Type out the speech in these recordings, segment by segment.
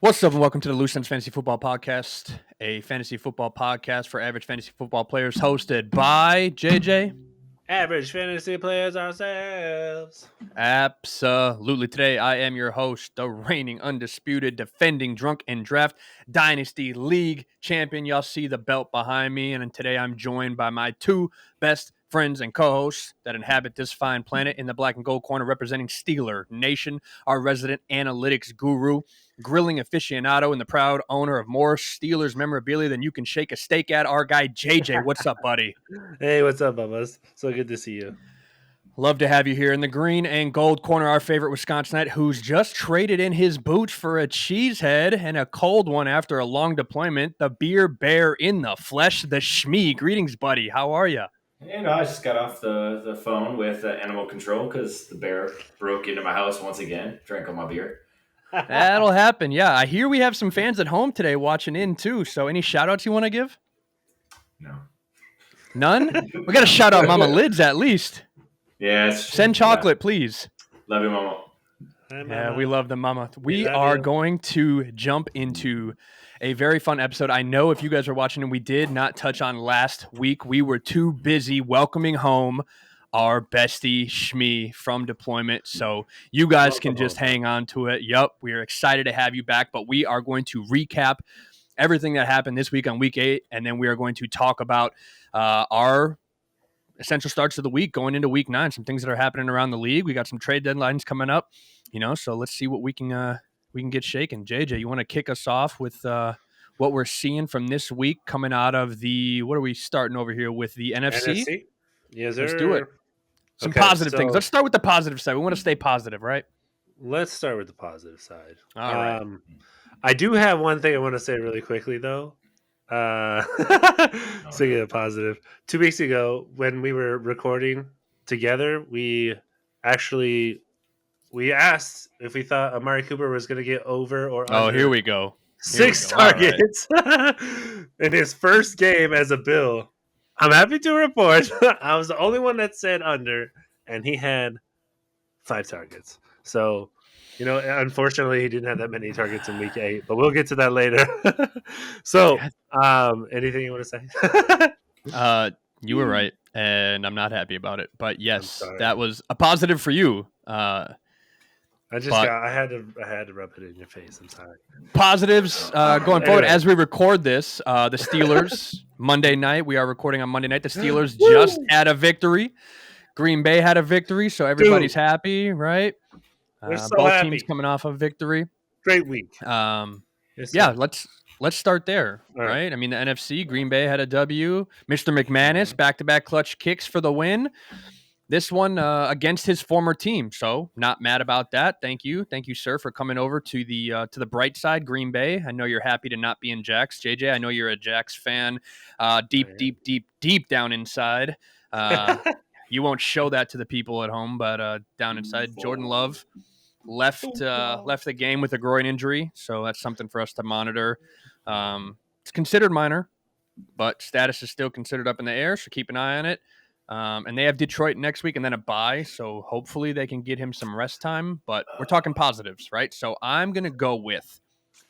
What's up, and welcome to the Loose Ends Fantasy Football Podcast, a fantasy football podcast for average fantasy football players, hosted by JJ. Average fantasy players ourselves. Absolutely. Today, I am your host, the reigning, undisputed, defending, drunk and draft Dynasty League champion. Y'all see the belt behind me, and today I'm joined by my two best friends and co-hosts that inhabit this fine planet in the black and gold corner, representing Steeler Nation, our resident analytics guru, grilling aficionado, and the proud owner of more Steelers memorabilia than you can shake a steak at, our guy JJ. What's up, buddy? Hey, what's up, Bubba? So good to see you. Love to have you here in the green and gold corner. Our favorite Wisconsinite, who's just traded in his boots for a cheesehead and a cold one after a long deployment. The beer bear in the flesh, the Shmee. Greetings, buddy. How are you? I just got off the phone with animal control because the bear broke into my house once again, drank all my beer. That'll happen. Yeah, I hear we have some fans at home today watching in too. So, any shout outs you want to give? No. None? We got to shout out Mama Lids at least. Yeah. Send chocolate, please. Love you, Mama. Yeah, we love the Mama. We are going to jump into a very fun episode. I know if you guys are watching and we did not touch on last week, we were too busy welcoming home our bestie Shmee from deployment. So you guys can just hang on to it. Yep, we are excited to have you back, but we are going to recap everything that happened this week on week 8, and then we are going to talk about our essential starts of the week going into week 9, some things that are happening around the league. We got some trade deadlines coming up, so let's see what we can get shaken. JJ, you want to kick us off with what we're seeing from this week coming out of what are we starting over here with the NFC? NFC? Yes, sir. Let's do it. Some positive things. Let's start with the positive side. We want to stay positive, right? Let's start with the positive side. All right. I do have one thing I want to say really quickly, though. Speaking of positive, 2 weeks ago when we were recording together, we asked if we thought Amari Cooper was going to get over or under. Oh, here we go. 6 targets in his first game as a Bill. I'm happy to report I was the only one that said under, and he had 5 targets. So, unfortunately, he didn't have that many targets in week 8, but we'll get to that later. So, anything you want to say? You were right, and I'm not happy about it. But yes, that was a positive for you. I had to rub it in your face. I'm sorry. Positives going forward as we record this. The Steelers Monday night. We are recording on Monday night. The Steelers just had a victory. Green Bay had a victory, so everybody's happy, right? We're so both happy. Teams coming off of victory. Great week. Let's start there, right? I mean, the NFC. Green Bay had a W. Mr. McManus back-to-back clutch kicks for the win. This one against his former team, so not mad about that. Thank you, sir, for coming over to the bright side, Green Bay. I know you're happy to not be in Jax, JJ. I know you're a Jax fan, deep down inside. You won't show that to the people at home, but down inside, Jordan Love left the game with a groin injury, so that's something for us to monitor. It's considered minor, but status is still considered up in the air, so keep an eye on it. And they have Detroit next week and then a bye, so hopefully they can get him some rest time. But we're talking positives, right? So I'm going to go with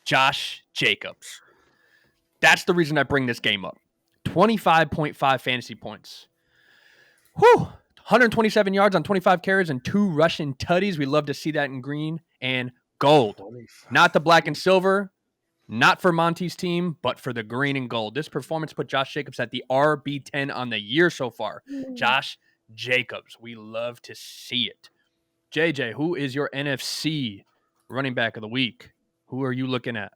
Josh Jacobs. That's the reason I bring this game up. 25.5 fantasy points. 127 yards on 25 carries and 2 rushing tutties. We love to see that in green and gold. 25. Not the black and silver. Not for Monty's team, but for the green and gold. This performance put Josh Jacobs at the RB10 on the year so far. Josh Jacobs. We love to see it. JJ, who is your NFC running back of the week? Who are you looking at?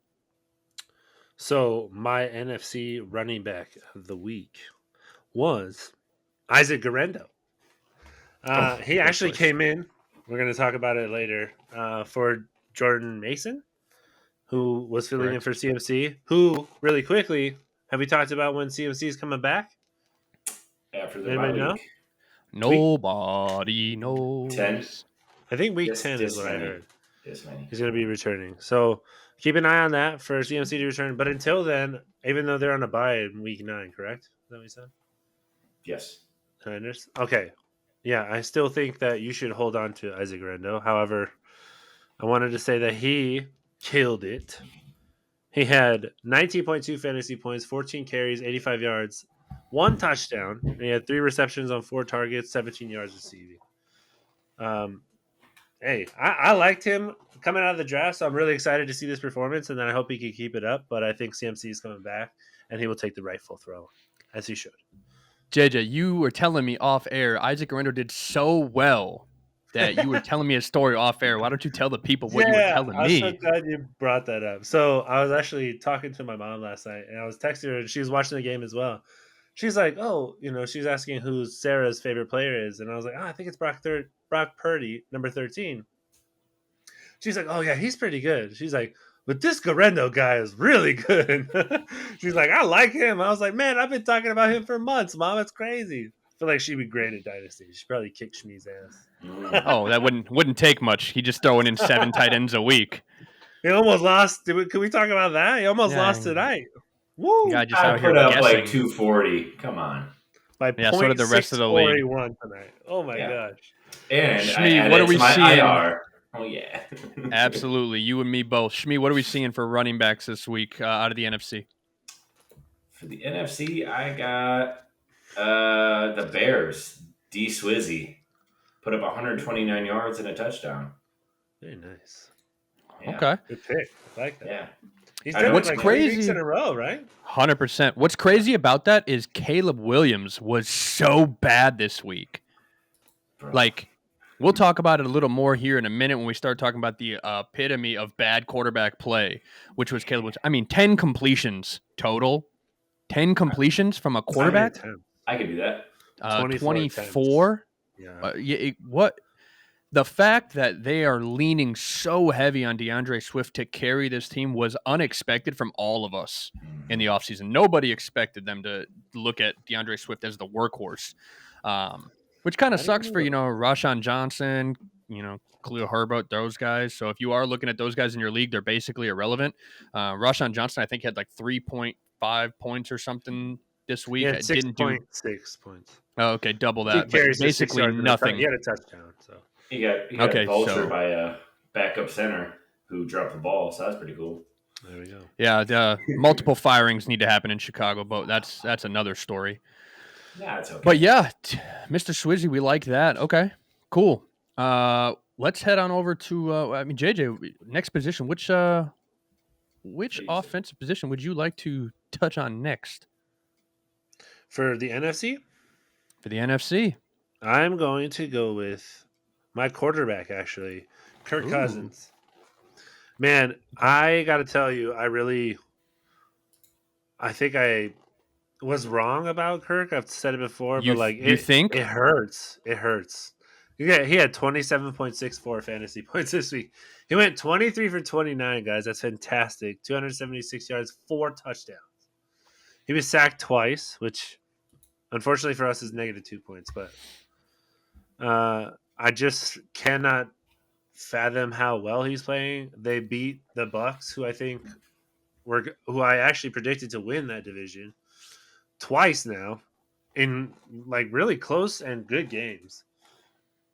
So my NFC running back of the week was Isaac Guerrero. He actually came in. We're going to talk about it later for Jordan Mason, who was filling in for CMC, who, really quickly, have we talked about when CMC is coming back? After the bye week. Nobody knows. 10? I think week 10 is what I heard. Yes, man. He's going to be returning. So keep an eye on that for CMC to return. But until then, even though they're on a bye in week 9, correct? Is that what you said? Yes. Okay. Yeah, I still think that you should hold on to Isaac Guerrero. However, I wanted to say that he killed it He had 19.2 fantasy points, 14 carries, 85 yards, 1 touchdown, and he had 3 receptions on 4 targets, 17 yards receiving. Hey, I liked him coming out of the draft, so I'm really excited to see this performance, and then I hope he can keep it up. But I think CMC is coming back, and he will take the rightful throne, as he should. JJ, you were telling me off air Isaac Orlando did so well that you were telling me a story off air. Why don't you tell the people what you were Yeah, telling I'm so me? glad you brought that up. So I was actually talking to my mom last night, and I was texting her, and she was watching the game as well. She's like, "Oh, she's asking who Sarah's favorite player is," and I was like, "Oh, I think it's Brock Purdy, number 13." She's like, "Oh yeah, he's pretty good." She's like, "But this Garendo guy is really good." She's like, "I like him." I was like, "Man, I've been talking about him for months, Mom. It's crazy." I feel like she'd be great at Dynasty. She'd probably kick Shmee's ass. Oh, that wouldn't take much. He just throwing in 7 tight ends a week. He almost lost. Can we talk about that? He almost lost Yeah, tonight. Woo! guy just I out here put up like guessing. 240. Come on. By Yeah, so did the rest of the league. 0.6481 tonight. Oh my Yeah. gosh. And I Shmee, added what are it we to my seeing? IR. Oh, yeah. Absolutely, you and me both. Shmee, what are we seeing for running backs this week out of the NFC? For the NFC, I got the Bears. D Swizzy put up 129 yards and a touchdown. Very nice. Yeah. Okay. Good pick. I like that. Yeah. He's I done know it What's like crazy- 3 weeks in a row, right? 100%. What's crazy about that is Caleb Williams was so bad this week. Bro. Like, we'll talk about it a little more here in a minute when we start talking about the epitome of bad quarterback play, which was Caleb Williams. I mean, 10 completions total. 10 completions from a quarterback. I could do that. 24. Yeah. What? The fact that they are leaning so heavy on DeAndre Swift to carry this team was unexpected from all of us in the offseason. Nobody expected them to look at DeAndre Swift as the workhorse, which kind of sucks for, Rashawn Johnson, Khalil Herbert, those guys. So if you are looking at those guys in your league, they're basically irrelevant. Rashawn Johnson, I think, had like 3.5 points or something this week. He had It didn't do 6.6 points. Oh, okay, double He that. But carries the 6 basically yards and nothing. he had a touchdown. So He got Okay, vultured so- by a backup center who dropped the ball, so that's pretty cool. there we go. Yeah, the multiple firings need to happen in Chicago, but that's another story. Yeah, it's okay. But yeah, Mr. Swizzy, we like that. Okay, cool. Let's head on over to JJ. Next position, which offensive position would you like to touch on next For the NFC, for the NFC? I'm going to go with my quarterback, actually, Kirk Ooh. Cousins. Man, I got to tell you, I think I was wrong about Kirk. I've said it before, You think? it hurts? It hurts. Yeah, he had 27.64 fantasy points this week. He went 23 for 29, guys. That's fantastic. 276 yards, 4 touchdowns. He was sacked twice, which unfortunately for us is negative 2 points, but I just cannot fathom how well he's playing. They beat the Bucks, who I actually predicted to win that division twice now in like really close and good games.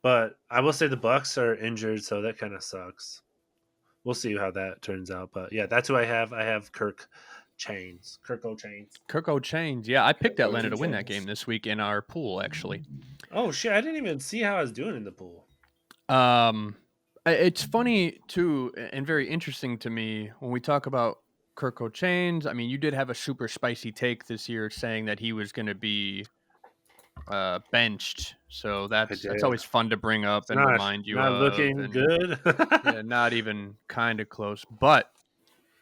But I will say the Bucks are injured, so that kind of sucks. We'll see how that turns out. But yeah, that's who I have. I have Kirk Chains. Kirk O'Chains. Kirk O'Chains. Yeah, I picked Atlanta to win that game this week in our pool, actually. Oh shit! I didn't even see how I was doing in the pool. It's funny too, and very interesting to me when we talk about Kirk O'Chains. I mean, you did have a super spicy take this year saying that he was going to be benched, so that's always fun to bring up and remind you not of. Looking and, good. yeah, not even kind of close, but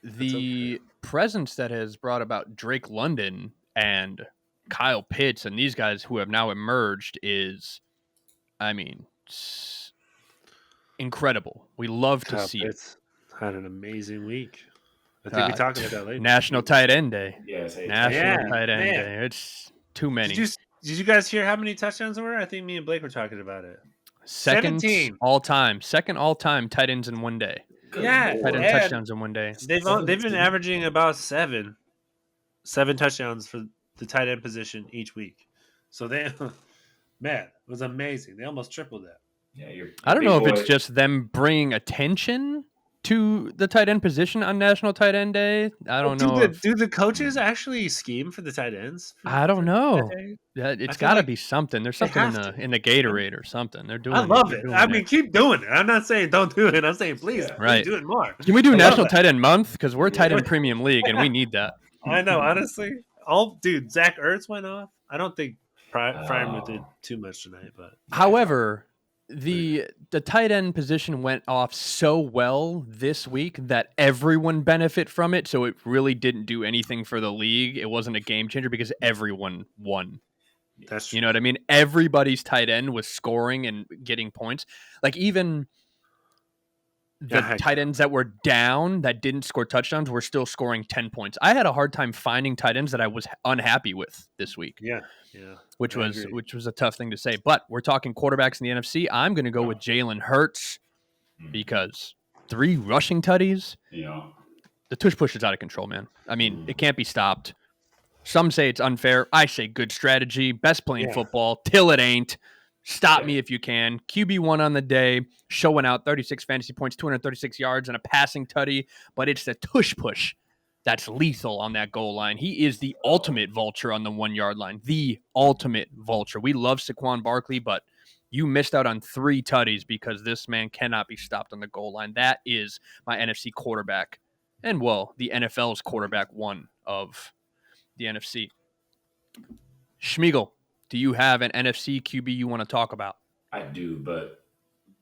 the presence that has brought about Drake London and Kyle Pitts and these guys who have now emerged is, I mean, incredible. We love to see it. Had an amazing week. I think we talked about that later. National Tight End Day. Yes, National Tight End Day. It's too many. Did you guys hear how many touchdowns there were? I think me and Blake were talking about it. Second 17 all time tight ends in one day. Yeah, Tight end touchdowns in one day. They've been averaging about seven touchdowns for the tight end position each week. So man, it was amazing. They almost tripled that. Yeah, I don't know if it's just them bringing attention to the tight end position on National Tight End Day. I Well, don't know if do the coaches actually scheme for the tight ends I don't for that know. day? Yeah, I it's feel got to like be something. There's they something have to. in the Gatorade or something. I love They're it. I doing it. mean, keep doing it. I'm not saying don't do it. I'm saying please Yeah. Right. do it more. Can we do I love National that. Tight End Month? Because we're tight Yeah. end premium league and we need that. I know, honestly. Dude, Zach Ertz went off. I don't think Fryermuth did Oh, too much tonight, but by far. However, the tight end position went off so well this week that everyone benefit from it. So it really didn't do anything for the league. It wasn't a game changer because everyone won. that's You true. know what I mean? Everybody's tight end was scoring and getting points. Like even Yeah, the heck tight yeah. ends that were down that didn't score touchdowns were still scoring 10 points. I had a hard time finding tight ends that I was unhappy with this week, Yeah, yeah. which I was agree. which was a tough thing to say. But we're talking quarterbacks in the NFC. I'm going to go with Jalen Hurts Mm. because 3 rushing tutties. Yeah. The tush push is out of control, man. I mean, it can't be stopped. Some say it's unfair. I say good strategy. Best playing Yeah. football till it ain't. Stop Yeah. me if you can. QB1 on the day, showing out 36 fantasy points, 236 yards, and a passing tutty. But it's the tush push that's lethal on that goal line. He is the ultimate vulture on the 1 yard line. The ultimate vulture. We love Saquon Barkley, but you missed out on 3 tutties because this man cannot be stopped on the goal line. That is my NFC quarterback. And, well, the NFL's quarterback one of the NFC. Schmiegel, do you have an NFC QB you want to talk about? I do, but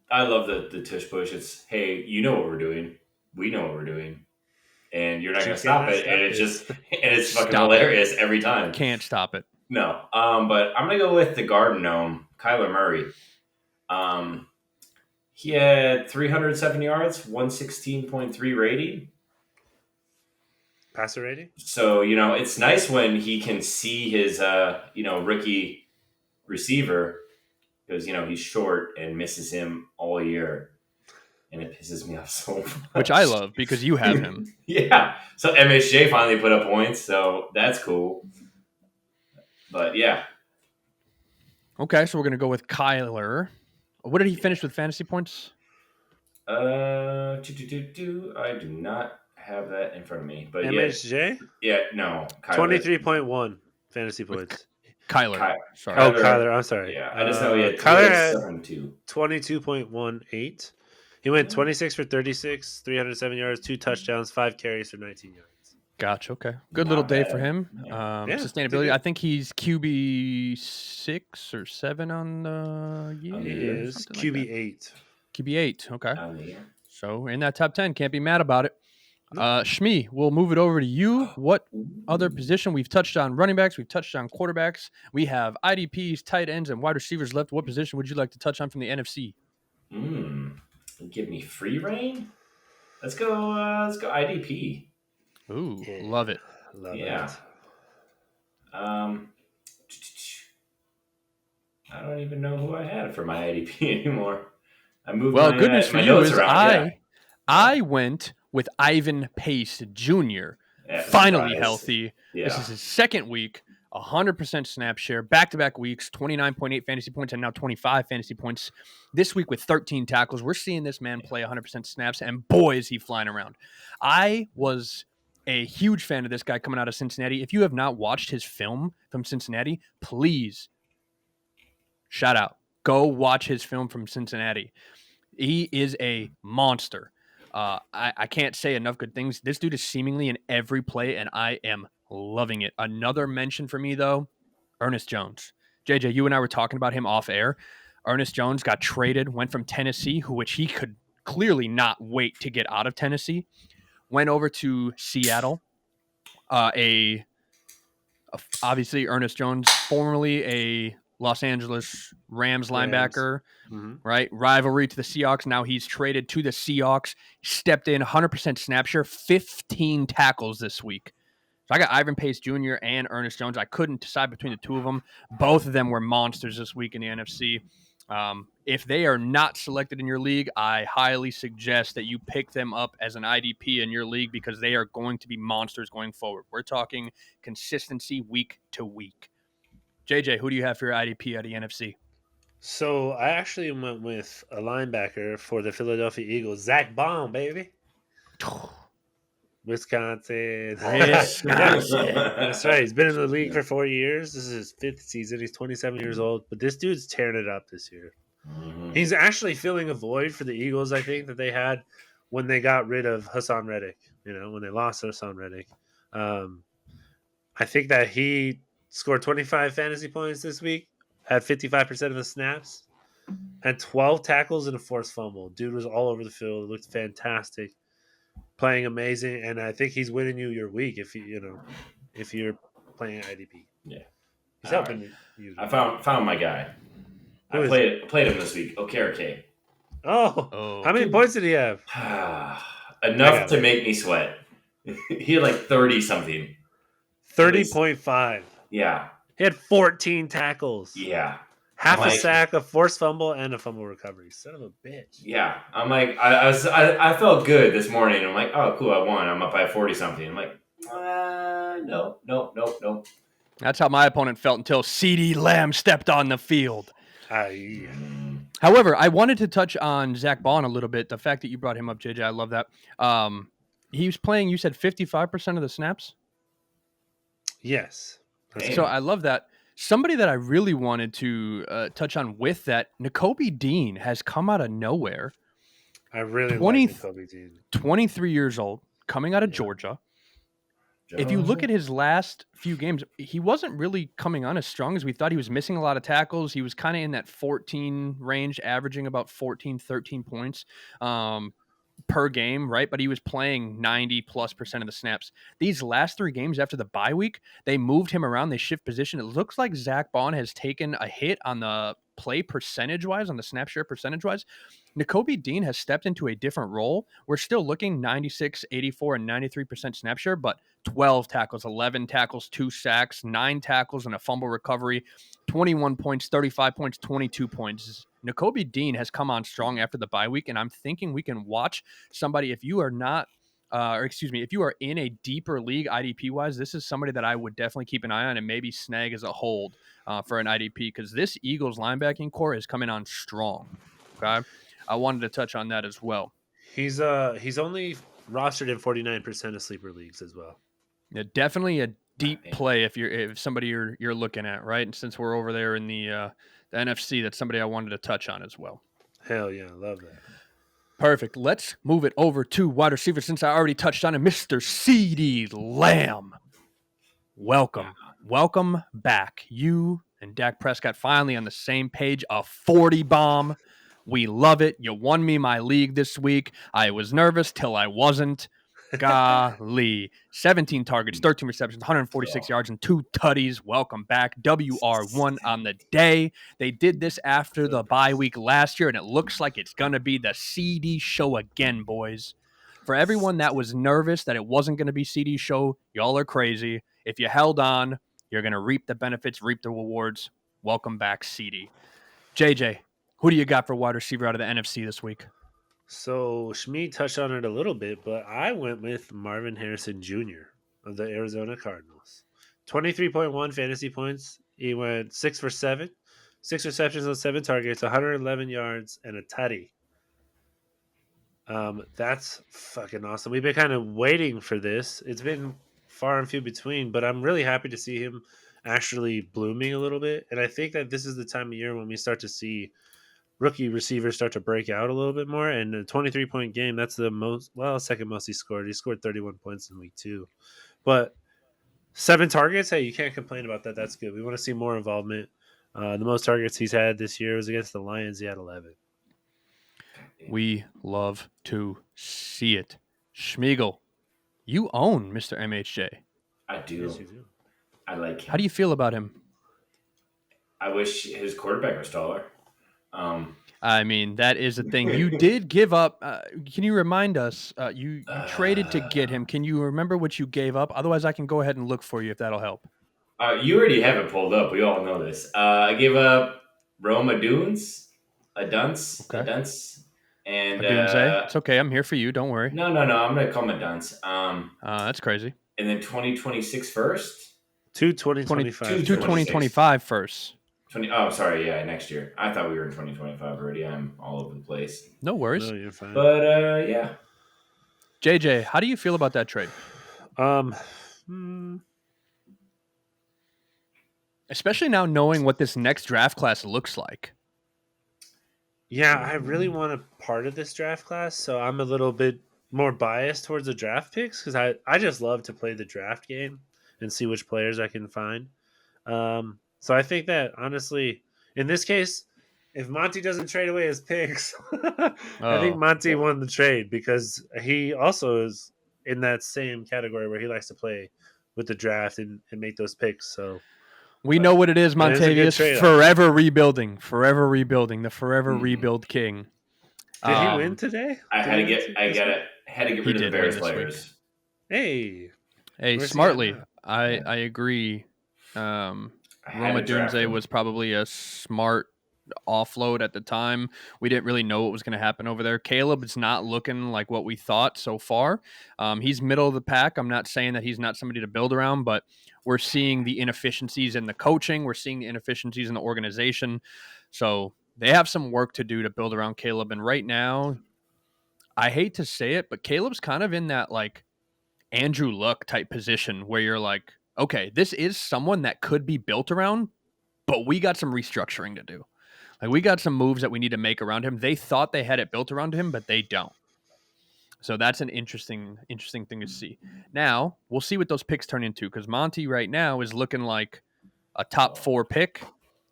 I love the tush push. It's, hey, you know what we're doing. We know what we're doing. And you're not But you going to stop cannot it. And stop it's it. just, and it's fucking Stop it. hilarious every time. Can't stop it. No. But I'm going to go with the Garden Gnome, Kyler Murray. He had 307 yards, 116.3 rating. Passer rating? So, it's nice when he can see his, rookie receiver because, he's short and misses him all year. And it pisses me off so much. Which I love because you have him. Yeah. So MSJ finally put up points, so that's cool. But yeah. Okay, so we're going to go with Kyler. What did he finish with fantasy points? I do not have that in front of me. But MSJ? no. Kyler. 23.1 fantasy points. Kyler. Sorry. Oh, Kyler. I'm sorry. Yeah, I just know he had Kyler had 22.18. He went 26 for 36, 307 yards, 2 touchdowns, 5 carries for 19 yards. Gotcha. Okay. Good Not little day bad. for him. No. Sustainability. I think he's QB 6 or 7 on the year. He is QB 8. QB 8. Okay. On the year. So in that top 10, can't be mad about it. No. Shmi, we'll move it over to you. What other position? We've touched on running backs. We've touched on quarterbacks. We have IDPs, tight ends, and wide receivers left. What position would you like to touch on from the NFC? Give me free reign. Let's go IDP. Ooh, love it. Love Yeah. it. I don't even know who I had for my IDP anymore. I moved Well, good news for my you notes is around. I went with Ivan Pace Jr. Yeah, Finally surprise. healthy. Yeah. This is his second week, 100% snap share, back-to-back weeks, 29.8 fantasy points, and now 25 fantasy points. This week with 13 tackles. We're seeing this man play 100% snaps, and boy, is he flying around. I was a huge fan of this guy coming out of Cincinnati. If you have not watched his film from Cincinnati, please, shout out. Go watch his film from Cincinnati. He is a monster. I can't say enough good things. This dude is seemingly in every play, and I am loving it. Another mention for me, though, Ernest Jones. JJ, you and I were talking about him off air. Ernest Jones got traded, went from Tennessee, which he could clearly not wait to get out of Tennessee, went over to Seattle. Obviously, Ernest Jones, formerly a Los Angeles Rams linebacker, right? Rivalry to the Seahawks. Now he's traded to the Seahawks, stepped in 100% snap share, 15 tackles this week. So I got Ivan Pace Jr. and Ernest Jones. I couldn't decide between the two of them. Both of them were monsters this week in the NFC. If they are not selected in your league, I highly suggest that you pick them up as an IDP in your league because they are going to be monsters going forward. We're talking consistency week to week. JJ, who do you have for your IDP out of the NFC? So I actually went with a linebacker for the Philadelphia Eagles, Zach Baum, baby. Wisconsin. Wisconsin. That's right. He's been in the league for 4 years. This is his 5th season. He's 27 years old, but this dude's tearing it up this year. Mhm. He's actually filling a void for the Eagles, I think, that they had when they got rid of Hassan Reddick, when they lost Hassan Reddick. I think that he scored 25 fantasy points this week, had 55% of the snaps, had 12 tackles and a forced fumble. Dude was all over the field, looked fantastic, playing amazing, and I think he's winning you your week if if you're playing IDP. Yeah. He's All helping right. you. I found my guy. Who I is played him this week. Okay. Oh, how many Okay. points did he have? I Enough got to it. make me sweat. He had like 30 something. 30.5. Yeah. He had 14 tackles. Yeah. Half I'm a like- sack, a forced fumble, and a fumble recovery. Son of a bitch. Yeah. I'm like, I felt good this morning. I'm like, oh, cool, I won. I'm up by 40 something. I'm like, no. That's how my opponent felt until CeeDee Lamb stepped on the field. Aye. However, I wanted to touch on Zach Bond a little bit. The fact that you brought him up, JJ, I love that. He was playing, you said 55% of the snaps? Yes. Damn. So I love that. Somebody that I really wanted to touch on with that, Nakobe Dean has come out of nowhere. I really 20 like Nakobe Dean. 23 years old, coming out of Yeah. Georgia. If you look at his last few games, he wasn't really coming on as strong as we thought. He was missing a lot of tackles. He was kind of in that 14 range, averaging about 14, 13 points per game, right? But he was playing 90+% of the snaps. These last 3 games after the bye week, they moved him around. They shift position. It looks like Zach Bond has taken a hit on the play percentage-wise, on the snap share percentage-wise. Nakobe Dean has stepped into a different role. We're still looking 96, 84, and 93% snap share, but 12 tackles, 11 tackles, 2 sacks, 9 tackles, and a fumble recovery, 21 points, 35 points, 22 points. Nakobe Dean has come on strong after the bye week, and I'm thinking we can watch somebody, if you are not, if you are in a deeper league IDP wise, this is somebody that I would definitely keep an eye on and maybe snag as a hold for an IDP, because this Eagles linebacking core is coming on strong. Okay. I wanted to touch on that as well. He's only rostered in 49% of sleeper leagues as well. Yeah, definitely a deep play if somebody you're looking at, right? And since we're over there in the NFC, that's somebody I wanted to touch on as well. Hell yeah, I love that. Perfect. Let's move it over to wide receiver since I already touched on it. Mr. CeeDee Lamb. Welcome back. You and Dak Prescott finally on the same page. A 40 bomb. We love it. You won me my league this week. I was nervous till I wasn't. Golly. 17 targets, 13 receptions, 146 yards, and 2 tutties. Welcome back. WR1 on the day. They did this after the bye week last year, and it looks like it's going to be the CeeDee show again, boys. For everyone that was nervous that it wasn't going to be CeeDee's show, y'all are crazy. If you held on, you're going to reap the benefits, reap the rewards. Welcome back, CeeDee. JJ, who do you got for wide receiver out of the NFC this week? So Shmi touched on it a little bit, but I went with Marvin Harrison Jr. of the Arizona Cardinals. 23.1 fantasy points. He went 6 for 7, 6 receptions on 7 targets, 111 yards, and a tutty. That's fucking awesome. We've been kind of waiting for this. It's been far and few between, but I'm really happy to see him actually blooming a little bit. And I think that this is the time of year when we start to see rookie receivers start to break out a little bit more. And a 23-point game, that's the second most he scored. He scored 31 points in week 2. But 7 targets, hey, you can't complain about that. That's good. We want to see more involvement. The most targets he's had this year was against the Lions. He had 11. We love to see it. Schmiegel, you own Mr. MHJ. I do. Yes, you do. I like him. How do you feel about him? I wish his quarterback was taller. I mean, that is a thing. You did give up. Can you remind us? You traded to get him. Can you remember what you gave up? Otherwise, I can go ahead and look for you if that'll help. You already have it pulled up. We all know this. I gave up Roma Dunes, a dunce, and Adunze. It's okay. I'm here for you. Don't worry. No. I'm gonna call him a dunce. That's crazy. And then 2026 first. 2025. 2025 first. Sorry. Yeah, next year. I thought we were in 2025 already. I'm all over the place. No worries. No, you're fine. But yeah. JJ, how do you feel about that trade? Hmm, Especially now knowing what this next draft class looks like. yeah, I really want a part of this draft class, so I'm a little bit more biased towards the draft picks because I just love to play the draft game and see which players I can find. So I think that honestly, in this case, if Monty doesn't trade away his picks, I think Oh, Monty won the trade because he also is in that same category where he likes to play with the draft and make those picks. So we know what it is, it is a good Montavious. trade off. Forever rebuilding, the forever Hmm. rebuild king. Did he win today? I Did had he to win get I this got week? to had to get He rid of the did win Bears this week. players. Hey, Hey, where's he at smartly. now? I agree. I had Roma to draft Dunze him. was probably a smart offload at the time. We didn't really know what was going to happen over there. Caleb is not looking like what we thought so far. He's middle of the pack. I'm not saying that he's not somebody to build around, but we're seeing the inefficiencies in the coaching. We're seeing the inefficiencies in the organization. So they have some work to do to build around Caleb. And right now, I hate to say it, but Caleb's kind of in that like Andrew Luck type position where you're like, okay, this is someone that could be built around, but we got some restructuring to do. Like we got some moves that we need to make around him. They thought they had it built around him, but they don't. So that's an interesting thing to see. Now we'll see what those picks turn into because Monty right now is looking like a top 4 pick,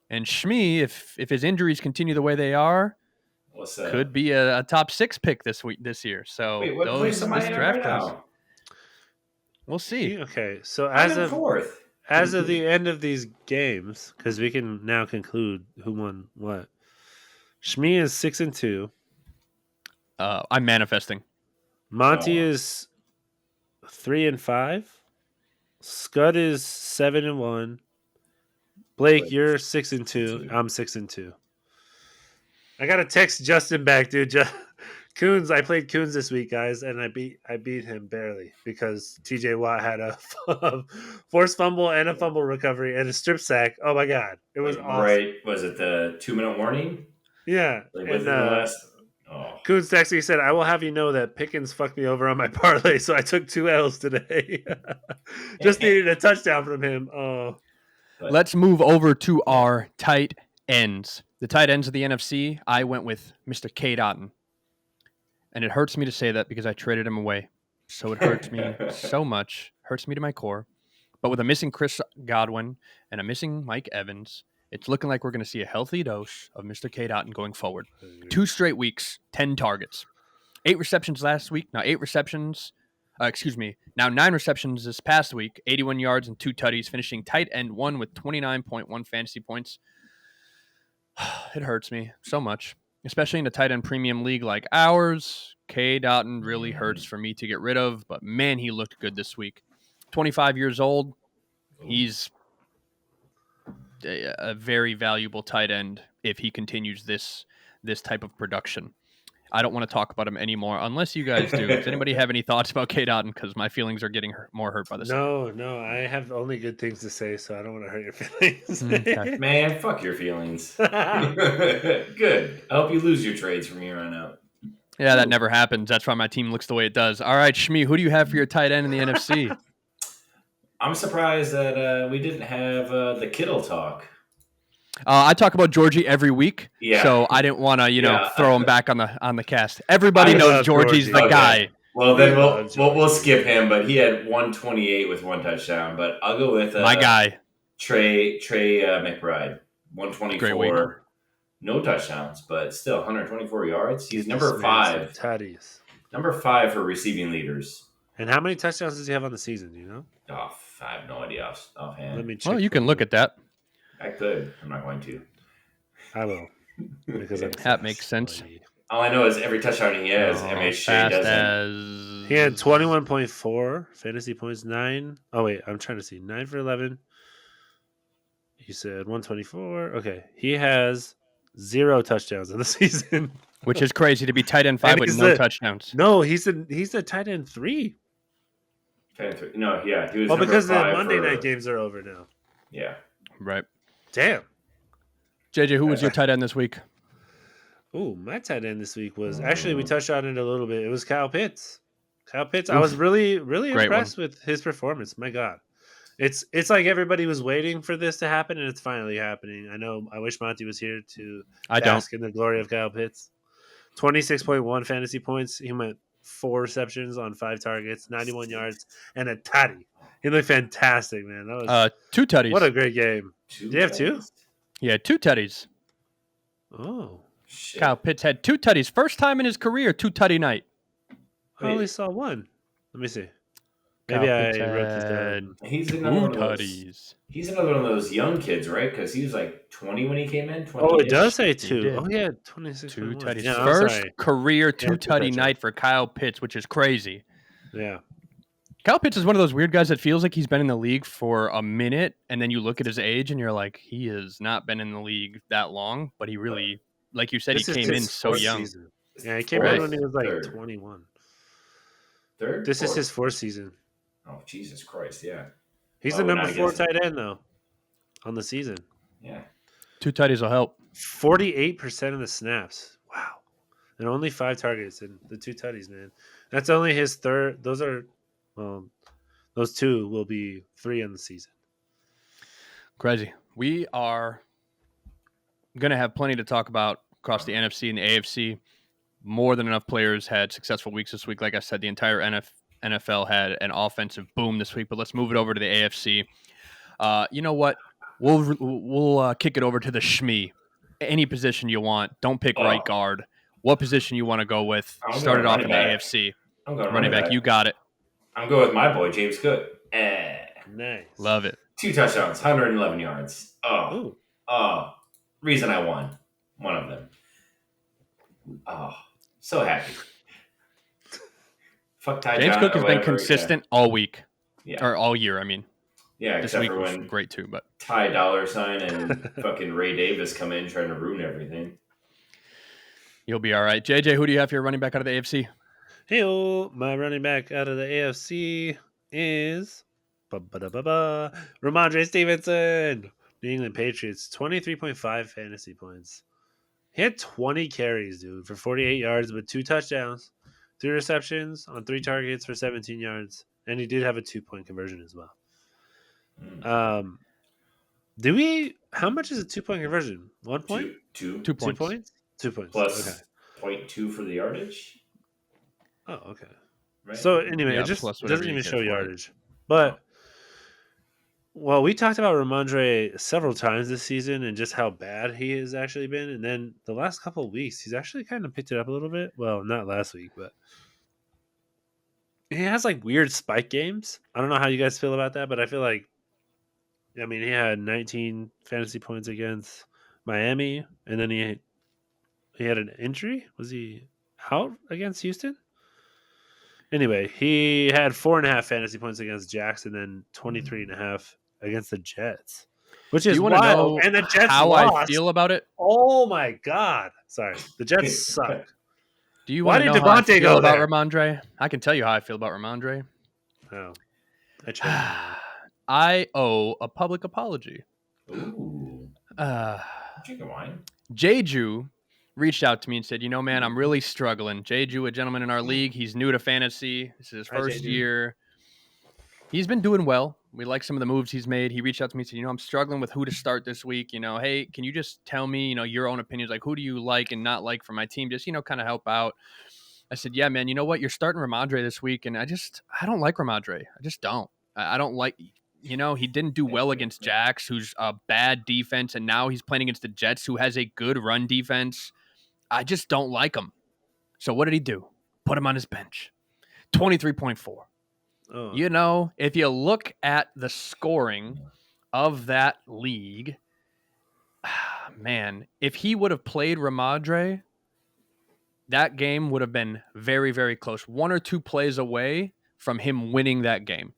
and Shmi, if his injuries continue the way they are, What's could up? be a top 6 pick this year. So Wait, what place am I this in right draft class, now? we'll see. Okay, so I'm in fourth. as of the end of these games, because we can now conclude who won what. Shmi is 6-2. I'm manifesting. Monty Oh, is 3-5. Scud is 7-1. Blake, wait, you're 6-2. two. I'm 6-2. I got to text Justin back, dude. Coons, I played Coons this week, guys, and I beat him barely because TJ Watt had a forced fumble and a fumble recovery and a strip sack. Oh my god, it was Like awesome. right, was it the 2 minute warning? Yeah, Like and within the last. Oh, Coons texted me, said, "I will have you know that Pickens fucked me over on my parlay, so I took 2 L's today. Just needed a touchdown from him." Oh, but Let's move over to yeah. our tight ends. The tight ends of the NFC, I went with Mr. Cade Otton. And it hurts me to say that because I traded him away. So it hurts me so much, hurts me to my core. But with a missing Chris Godwin and a missing Mike Evans, it's looking like we're going to see a healthy dose of Mr. Cade Otton going forward. 2 straight weeks, 10 targets. 8 receptions last week. Now 8 receptions. Now 9 receptions this past week, 81 yards and 2 tutties, finishing tight end 1 with 29.1 fantasy points. It hurts me so much, especially in a tight end premium league like ours. K. Dotton really hurts for me to get rid of, but man, he looked good this week. 25 years old. He's a very valuable tight end if he continues this type of production. I don't want to talk about him anymore unless you guys do. Does anybody have any thoughts about K. Dotton? Because my feelings are getting more hurt by the second. no, I have only good things to say, so I don't want to hurt your feelings. Okay. Man, fuck your feelings. Good. I hope you lose your trades from here on out. Yeah, that never happens. That's why my team looks the way it does. All right, Shmi, who do you have for your tight end in the NFC? I'm surprised that we didn't have the Kittle talk. I talk about Georgie every week, Yeah. so I didn't want to, Yeah. throw him back on the cast. Everybody I knows love Georgie's Georgie. the Okay. guy. Well, We then love we'll Georgie. skip him, but he had 128 with 1 touchdown. But I'll go with My guy. Trey McBride, Great week. 124, no touchdowns, but still 124 yards. He's Get number this man 5, some tutties. number 5 for receiving leaders. And how many touchdowns does he have on the season? Do you know? Oh, I have no idea offhand. Let me check. Well, you for can look at that. I could. I'm not going to. I will because I'm That makes sense. buddy. All I know is every touchdown he has, Oh, MHJ fast doesn't. as He had 21.4 fantasy points. 9. Oh wait, I'm trying to see. 9 for 11. You said 124. Okay, he has 0 touchdowns in the season. which is crazy to be tight end 5 And with he's no the- touchdowns. No, he's a tight end 3. No, yeah, he was. Well, number because the 5 Monday for- night games are over now. Yeah. Right. Damn. JJ, who was your tight end this week? Oh, my tight end this week was actually we touched on it a little bit. It was Kyle Pitts. Kyle Pitts. I was really Great impressed with his performance. My God, it's like everybody was waiting for this to happen, and it's finally happening. I know. I wish Monty was here to I bask in the glory of Kyle Pitts. 26.1 fantasy points. He went 4 receptions on 5 targets, 91 yards, and a tutty. He looked fantastic, man. That was 2 what a tutties. great game. Two Do you have 2? tutties? Yeah, 2 tutties. Oh, Shit. Kyle Pitts had 2 tutties. First time in his career, 2 tutty night. I only Wait. saw 1. Let me see. Kyle Maybe I Pitts wrote this had down. He's 2 another one of those. tutties. He's another one of those young kids, right? Because he was like 20 when he came in. 20 Oh, it does say He 2. did. Oh, yeah, 2 26.1. tutties. Yeah, I'm First sorry. career 2 Yeah, tutty touchdowns. night for Kyle Pitts, which is crazy. Yeah. Kyle Pitts is one of those weird guys that feels like he's been in the league for a minute, and then you look at his age and you're like, he has not been in the league that long, but he really, like you said, This he is came in his so 4th young. season. Yeah, he came Right. in when he was like Third. 21. Third? This is Fourth? his 4th season. Oh, Jesus Christ, yeah. He's Oh, the we're number not 4 against- tight end, though, on the season. Yeah. 2 tutties will help. 48% of the snaps. Wow. And only 5 targets and the 2 tutties, man. That's only his third. Those are, well, those 2 will be 3 in the season. Crazy. We are going to have plenty to talk about across the NFC and the AFC. More than enough players had successful weeks this week. Like I said, the entire NFL had an offensive boom this week, but let's move it over to the AFC. You know what? We'll kick it over to the Shmee. Any position you want. Don't pick right guard. What position you want to go with? I'm Start it going off in the running back. AFC. I'm going Running back, you got it. I'm going with my boy, James Cook. Nice. Love it. 2 touchdowns, 111 yards. Ooh. Reason I won. One of them. Oh, so happy. Fuck Ty James John Cook or has been whatever, consistent all week. Yeah. Or all year, I mean. Yeah, This except week for was when great too, but Ty Dollar Sign and fucking Ray Davis come in trying to ruin everything. you'll be all right. JJ, who do you have for your running back out of the AFC? Hey, my running back out of the AFC is Ramondre Stevenson. New England Patriots, 23.5 fantasy points. He had 20 carries, dude, for 48 yards with 2 touchdowns, 3 receptions on 3 targets for 17 yards, and he did have a 2-point conversion as well. How much is a 2-point conversion? 1 point? 2 2 2 points. points? 2 points. plus Okay. 0.2 for the yardage. Oh, okay. Right? So anyway, Yeah, it just plus whatever doesn't you even get show for it. yardage. But well, we talked about Ramondre several times this season and just how bad he has actually been. And then the last couple of weeks, he's actually kind of picked it up a little bit. Well, not last week, but he has like weird spike games. I don't know how you guys feel about that, but I feel like, I mean, he had 19 fantasy points against Miami, and then he had an injury. Was he out against Houston? Anyway, he had 4.5 fantasy points against Jackson, then 23.5 against the Jets, which Do is you want to wild. know And the Jets how lost. I feel about it? Oh my god! Sorry, the Jets suck. Do you Why want to did know how I Devontae feel go about there? Ramondre? I can tell you how I feel about Ramondre. Oh, I tried. I owe a public apology. Ooh. Drinking wine. Jeju reached out to me and said, you know, man, I'm really struggling. Jeju, a gentleman in our league, he's new to fantasy. This is his Hi, first Jeju. year. He's been doing well. We like some of the moves he's made. He reached out to me and said, you know, I'm struggling with who to start this week. You know, hey, can you just tell me, you know, your own opinions? Like, who do you like and not like for my team? Just, you know, kind of help out. I said, yeah, man, you know what? You're starting Ramondre this week. And I don't like Ramondre. I just don't. I don't like, you know, he didn't do well against Jax, who's a bad defense. And now he's playing against the Jets, who has a good run defense. I just don't like him. So what did he do? Put him on his bench. 23.4. Oh, You know, if you look at the scoring of that league, man, if he would have played Ramondre, that game would have been very, very close. 1 or 2 plays away from him winning that game.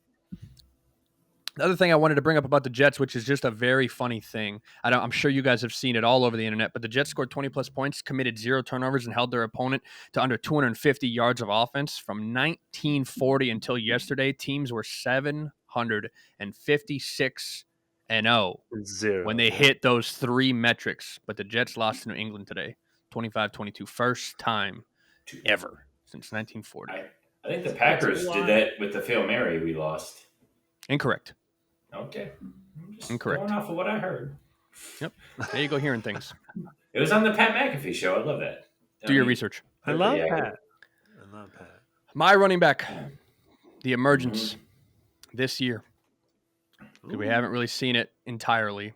The other thing I wanted to bring up about the Jets, which is just a very funny thing. I'm sure you guys have seen it all over the internet, but the Jets scored 20-plus points, committed 0 turnovers, and held their opponent to under 250 yards of offense. From 1940 until yesterday, teams were 756-0 0 when they hit those 3 metrics. But the Jets lost to New England today, 25-22. First time ever since 1940. I think the That's Packers did wild. that with the Hail Mary we lost. Incorrect. Okay. I'm just Incorrect. going off of what I heard. Yep. There you go, hearing things. It was on the Pat McAfee show. I love that. Do your research. I They're love pretty Pat. accurate. I love Pat. My running back, the Mm-hmm. emergence this year. Because we haven't really seen it entirely.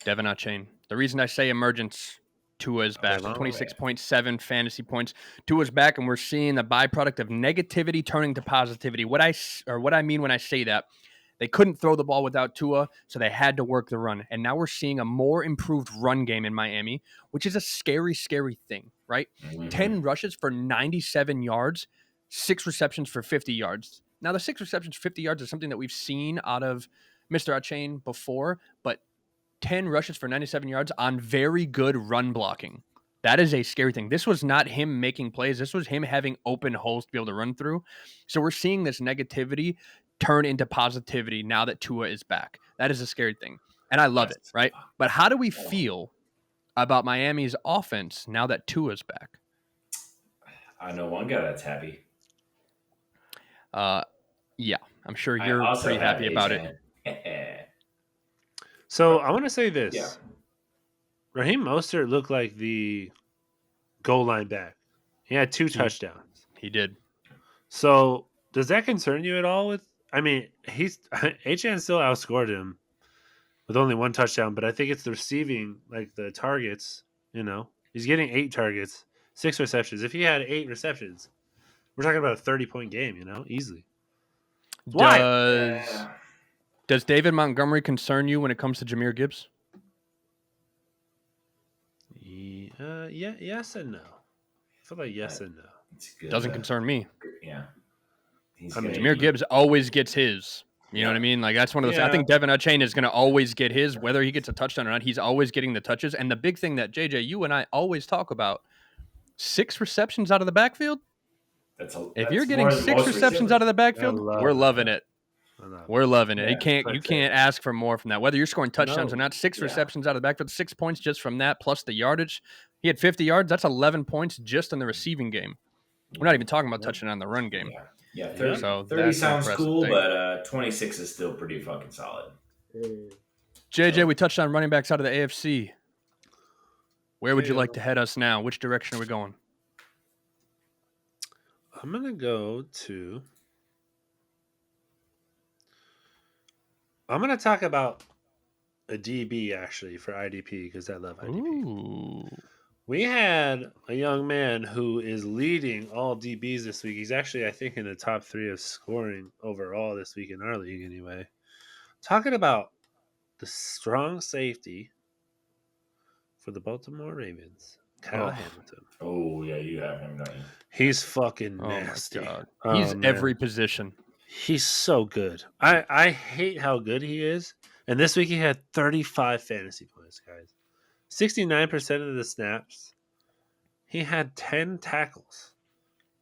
Devin Achane. The reason I say emergence, Tua is back. 26.7 fantasy points. Tua's back, and we're seeing the byproduct of negativity turning to positivity. What I mean when I say that, they couldn't throw the ball without Tua, so they had to work the run. And now we're seeing a more improved run game in Miami, which is a scary, scary thing, right? Mm-hmm. 10 rushes for 97 yards, 6 receptions for 50 yards. Now, the 6 receptions for 50 yards is something that we've seen out of Mr. Achane before, but 10 rushes for 97 yards on very good run blocking. That is a scary thing. This was not him making plays. This was him having open holes to be able to run through. So we're seeing this negativity turn into positivity now that Tua is back. That is a scary thing. And I love it, right? But how do we feel about Miami's offense now that Tua is back? I know one guy that's happy. Yeah, I'm sure you're pretty happy about it. So I want to say this. Yeah. Raheem Mostert looked like the goal line back. He had 2 touchdowns. He did. So does that concern you at all? He's HN still outscored him with only 1 touchdown, but I think it's the receiving, like the targets. He's getting 8 targets, 6 receptions. If he had 8 receptions, we're talking about a 30-point game. Easily. Does David Montgomery concern you when it comes to Jahmyr Gibbs? Yeah, yes and no. I feel like yes and no. Doesn't concern me. Yeah. Jahmyr Gibbs always gets his. You know what I mean? Like, that's one of those. I think Devin Achane is going to always get his, whether he gets a touchdown or not. He's always getting the touches. And the big thing that JJ, you and I always talk about: 6 receptions out of the backfield. If you're getting 6 receptions out of the backfield, we're loving it. We're loving it. You can't ask for more from that. Whether you're scoring touchdowns or not, 6 receptions out of the backfield, 6 points just from that, plus the yardage. He had 50 yards. That's 11 points just in the receiving game. We're not even talking about touching on the run game. Yeah. 30 sounds cool, but 26 is still pretty fucking solid. JJ, we touched on running backs out of the AFC. Where would you like to head us now? Which direction are we going? I'm going to go to... I'm going to talk about a DB, actually, for IDP, because I love IDP. Ooh. We had a young man who is leading all DBs this week. He's actually, I think, in the top 3 of scoring overall this week in our league, anyway. Talking about the strong safety for the Baltimore Ravens, Kyle Hamilton. Oh, yeah, you have him, don't you? He's fucking nasty. My God. He's every position. He's so good. I hate how good he is. And this week he had 35 fantasy points, guys. 69% of the snaps. He had 10 tackles,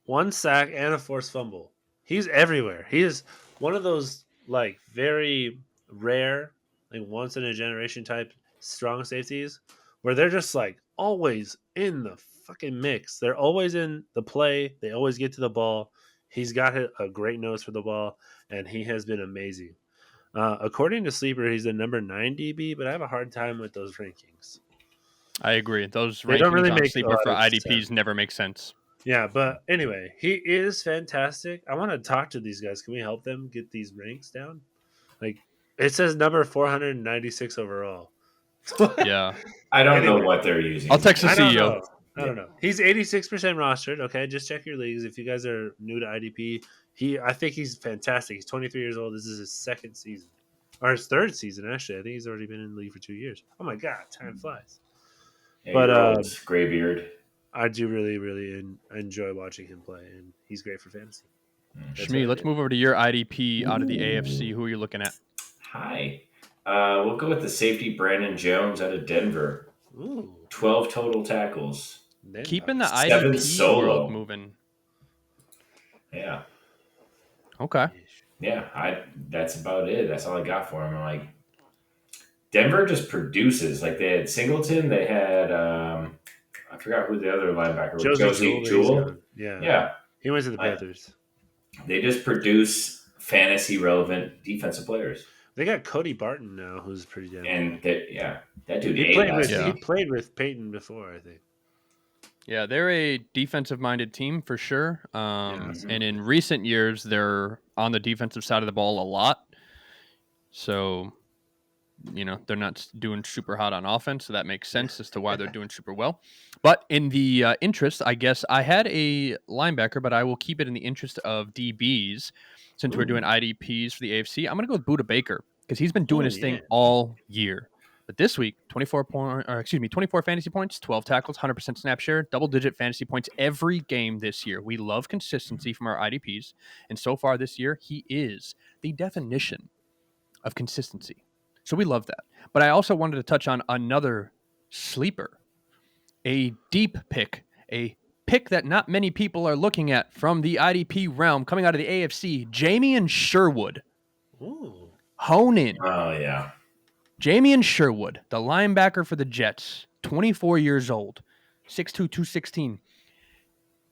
1 sack, and a forced fumble. He's everywhere. He is one of those, like, very rare, like, once-in-a-generation type strong safeties where they're just, like, always in the fucking mix. They're always in the play. They always get to the ball. He's got a great nose for the ball, and he has been amazing. According to Sleeper, he's the number 9 DB, but I have a hard time with those rankings. I agree. Those rankings don't really on Sleeper for IDPs never make sense. Yeah, but anyway, he is fantastic. I want to talk to these guys. Can we help them get these ranks down? Like, it says number 496 overall. Yeah. I don't know what they're using. I'll text the CEO. I don't know. He's 86% rostered. Okay, just check your leagues. If you guys are new to IDP, I think he's fantastic. He's 23 years old. This is his 2nd season. Or his 3rd season, actually. I think he's already been in the league for 2 years. Oh, my God. Time flies. Yeah, but gray beard. I do really, really enjoy watching him play, and he's great for fantasy. Shmi, let's move over to your IDP out of the AFC. Who are you looking at? Hi. We'll go with the safety Brandon Jones out of Denver. Ooh. 12 total tackles. Keeping the IDP world moving. Yeah. Okay. Yeah, that's about it. That's all I got for him. Like, Denver just produces. Like, they had Singleton. They had I forgot who the other linebacker was. Josie Jewell. Yeah. He went to the Panthers. They just produce fantasy relevant defensive players. They got Cody Barton now, who's pretty damn And good. that dude He ate played last with year. he played with Peyton before, I think. Yeah, they're a defensive-minded team for sure. Yes. And in recent years, they're on the defensive side of the ball a lot. So, they're not doing super hot on offense, so that makes sense as to why they're doing super well. But in the interest, I guess I had a linebacker, but I will keep it in the interest of DBs since we're doing IDPs for the AFC. I'm going to go with Buda Baker because he's been doing Oh, his thing yeah. all year. But this week, 24 fantasy points, 12 tackles, 100% snap share, double-digit fantasy points every game this year. We love consistency from our IDPs, and so far this year, he is the definition of consistency. So we love that. But I also wanted to touch on another sleeper, a deep pick, a pick that not many people are looking at from the IDP realm coming out of the AFC, Jamie Sherwood. Ooh. Hone in. Oh yeah. Jamie Sherwood, the linebacker for the Jets, 24 years old, 6'2", 216.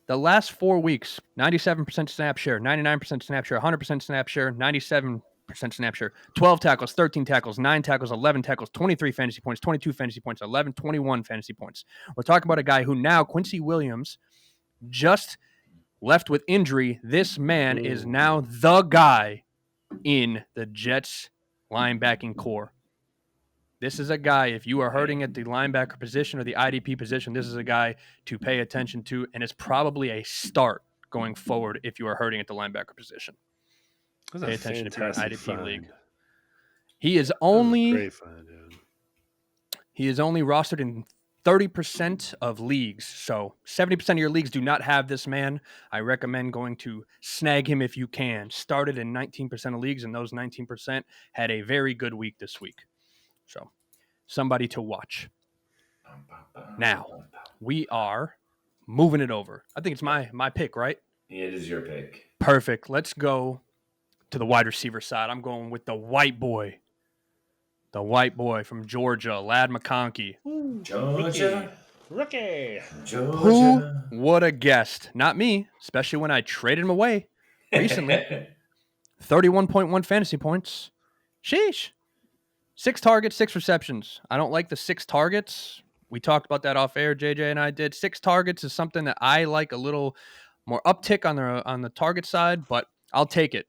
The last 4 weeks, 97% snap share, 99% snap share, 100% snap share, 97% snap share, 12 tackles, 13 tackles, 9 tackles, 11 tackles, 23 fantasy points, 22 fantasy points, 11, 21 fantasy points. We're talking about a guy who now, Quincy Williams, just left with injury. This man is now the guy in the Jets linebacking core. This is a guy, if you are hurting at the linebacker position or the IDP position, this is a guy to pay attention to, and it's probably a start going forward if you are hurting at the linebacker position. That's Pay a attention if you're in an fantastic IDP find. league. He is That was a great find, dude. only rostered in 30% of leagues. So 70% of your leagues do not have this man. I recommend going to snag him if you can. Started in 19% of leagues, and those 19% had a very good week this week. So somebody to watch. Now, we are moving it over. I think it's my pick, right? It is your pick. Perfect. Let's go to the wide receiver side. I'm going with the white boy. The white boy from Georgia, Lad McConkey. Georgia. Rookie. Who would have guessed? Not me, especially when I traded him away recently. 31.1 fantasy points. Sheesh. 6 targets, 6 receptions. I don't like the 6 targets. We talked about that off air, JJ and I did. 6 targets is something that I like a little more uptick on the target side, but I'll take it.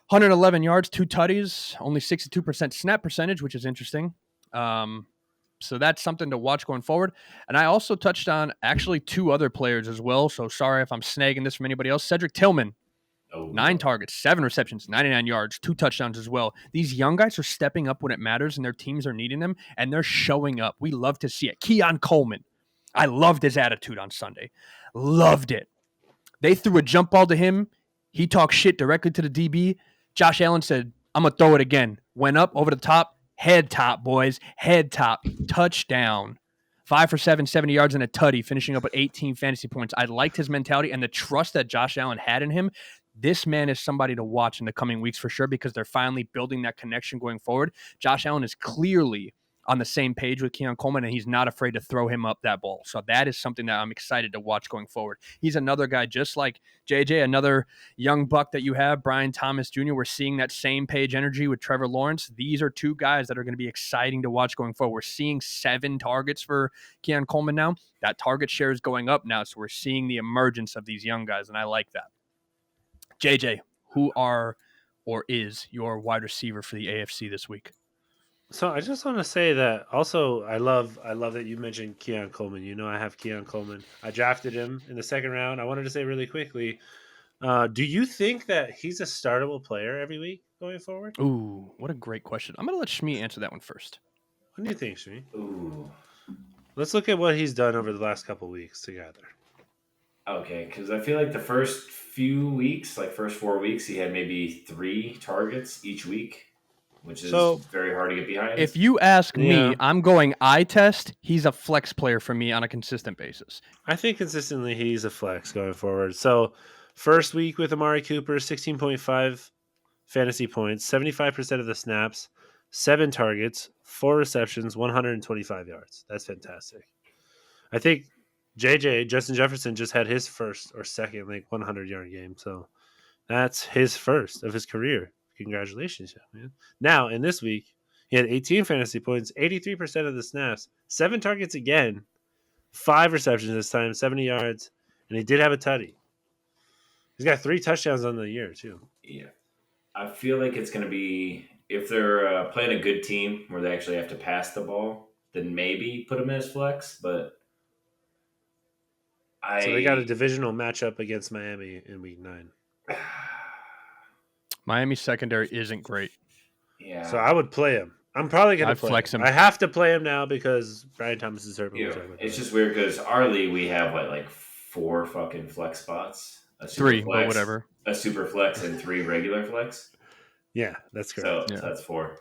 111 yards, 2 tutties, only 62% snap percentage, which is interesting. So that's something to watch going forward. And I also touched on actually 2 other players as well. So sorry if I'm snagging this from anybody else. Cedric Tillman, 9 targets, 7 receptions, 99 yards, 2 touchdowns as well. These young guys are stepping up when it matters and their teams are needing them, and they're showing up. We love to see it. Keon Coleman, I loved his attitude on Sunday. Loved it. They threw a jump ball to him. He talked shit directly to the DB. Josh Allen said, I'm going to throw it again. Went up over the top. Head top, boys. Head top. Touchdown. 5 for 7, 70 yards and a tutty, finishing up at 18 fantasy points. I liked his mentality and the trust that Josh Allen had in him. This man is somebody to watch in the coming weeks for sure because they're finally building that connection going forward. Josh Allen is clearly on the same page with Keon Coleman, and he's not afraid to throw him up that ball. So that is something that I'm excited to watch going forward. He's another guy just like JJ, another young buck that you have, Brian Thomas Jr. We're seeing that same page energy with Trevor Lawrence. These are 2 guys that are going to be exciting to watch going forward. We're seeing 7 targets for Keon Coleman now. That target share is going up now, so we're seeing the emergence of these young guys, and I like that. JJ, who are or is your wide receiver for the AFC this week? So I just want to say that also I love that you mentioned Keon Coleman. You know I have Keon Coleman. I drafted him in the 2nd round. I wanted to say really quickly, do you think that he's a startable player every week going forward? Ooh, what a great question. I'm going to let Shmi answer that one first. What do you think, Shmi? Ooh. Let's look at what he's done over the last couple weeks together. Okay, because I feel like the first few weeks, like first 4 weeks, he had maybe 3 targets each week, which is very hard to get behind. If you ask me, I'm going eye test. He's a flex player for me on a consistent basis. I think consistently he's a flex going forward. So first week with Amari Cooper, 16.5 fantasy points, 75% of the snaps, 7 targets, 4 receptions, 125 yards. That's fantastic. I think Justin Jefferson just had his first or second 100-yard game. So That's his first of his career. Congratulations, man. Now, in this week, he had 18 fantasy points, 83% of the snaps, 7 targets again, 5 receptions this time, 70 yards, and he did have a tutty. He's got 3 touchdowns on the year, too. Yeah. I feel like it's going to be, if they're playing a good team where they actually have to pass the ball, then maybe put him as flex. But So they got a I, divisional matchup against Miami in week 9. Miami's secondary isn't great. yeah. So I would play him. I'm probably going to I'd play flex him. I have to play him now because Brian Thomas is hurt. Yeah, it's just weird because our league, we have like 4 fucking flex spots. A super 3, flex, but whatever. A super flex and 3 regular flex. Yeah, that's correct. So that's 4.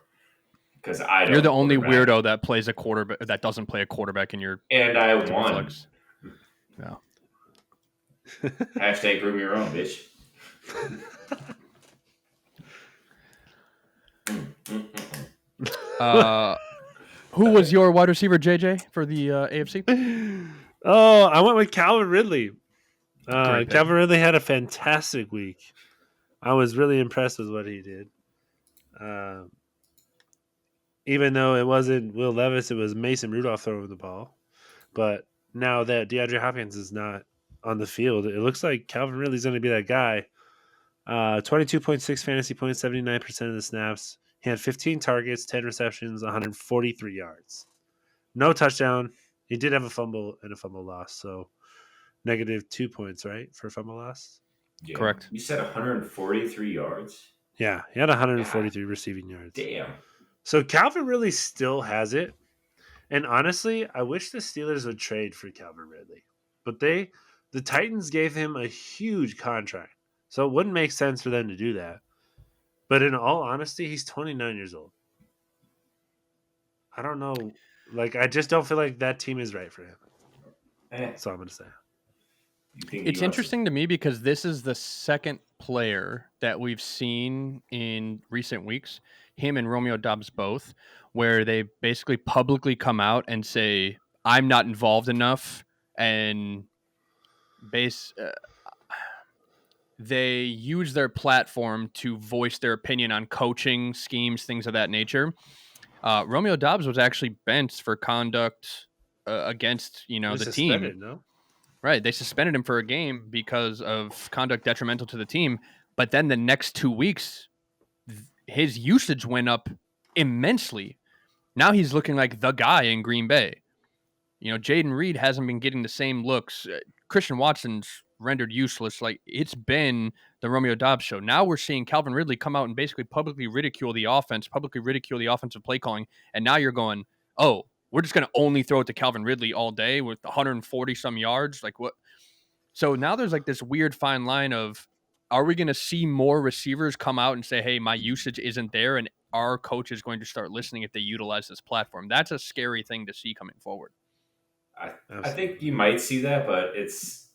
Because I don't. You're the only weirdo that plays a quarterback that doesn't play a quarterback in your. And I won. Flex. No. Hashtag prove me wrong, bitch. Who was your wide receiver, JJ, for the AFC? Oh, I went with Calvin Ridley. Great pick. Calvin Ridley had a fantastic week. I was really impressed with what he did. Even though it wasn't Will Levis, it was Mason Rudolph throwing the ball. But now that DeAndre Hopkins is not on the field, it looks like Calvin Ridley's going to be that guy. 22.6 fantasy points, 79% of the snaps. He had 15 targets, 10 receptions, 143 yards. No touchdown. He did have a fumble and a fumble loss, so -2 points, right, for fumble loss? Yeah. Correct. You said 143 yards? Yeah, he had 143 receiving yards. Damn. So Calvin Ridley still has it. And honestly, I wish the Steelers would trade for Calvin Ridley. But the Titans gave him a huge contract. So it wouldn't make sense for them to do that. But in all honesty, he's 29 years old. I don't know. Like, I just don't feel like that team is right for him. That's all I'm going to say. It's interesting to me because this is the second player that we've seen in recent weeks, him and Romeo Doubs both, where they basically publicly come out and say, I'm not involved enough, and they use their platform to voice their opinion on coaching, schemes, things of that nature. Romeo Doubs was actually benched for conduct against the team. No? Right. They suspended him for a game because of conduct detrimental to the team. But then the next 2 weeks, his usage went up immensely. Now he's looking like the guy in Green Bay. Jaden Reed hasn't been getting the same looks. Christian Watson's rendered useless. Like, it's been the Romeo Doubs show. Now we're seeing Calvin Ridley come out and basically publicly ridicule the offense, publicly ridicule the offensive play calling. And now you're going, oh, we're just going to only throw it to Calvin Ridley all day with 140 some yards. Like, what? So now there's like this weird fine line of, are we going to see more receivers come out and say, hey, my usage isn't there, and our coach is going to start listening if they utilize this platform? That's a scary thing to see coming forward. I think you might see that, but it's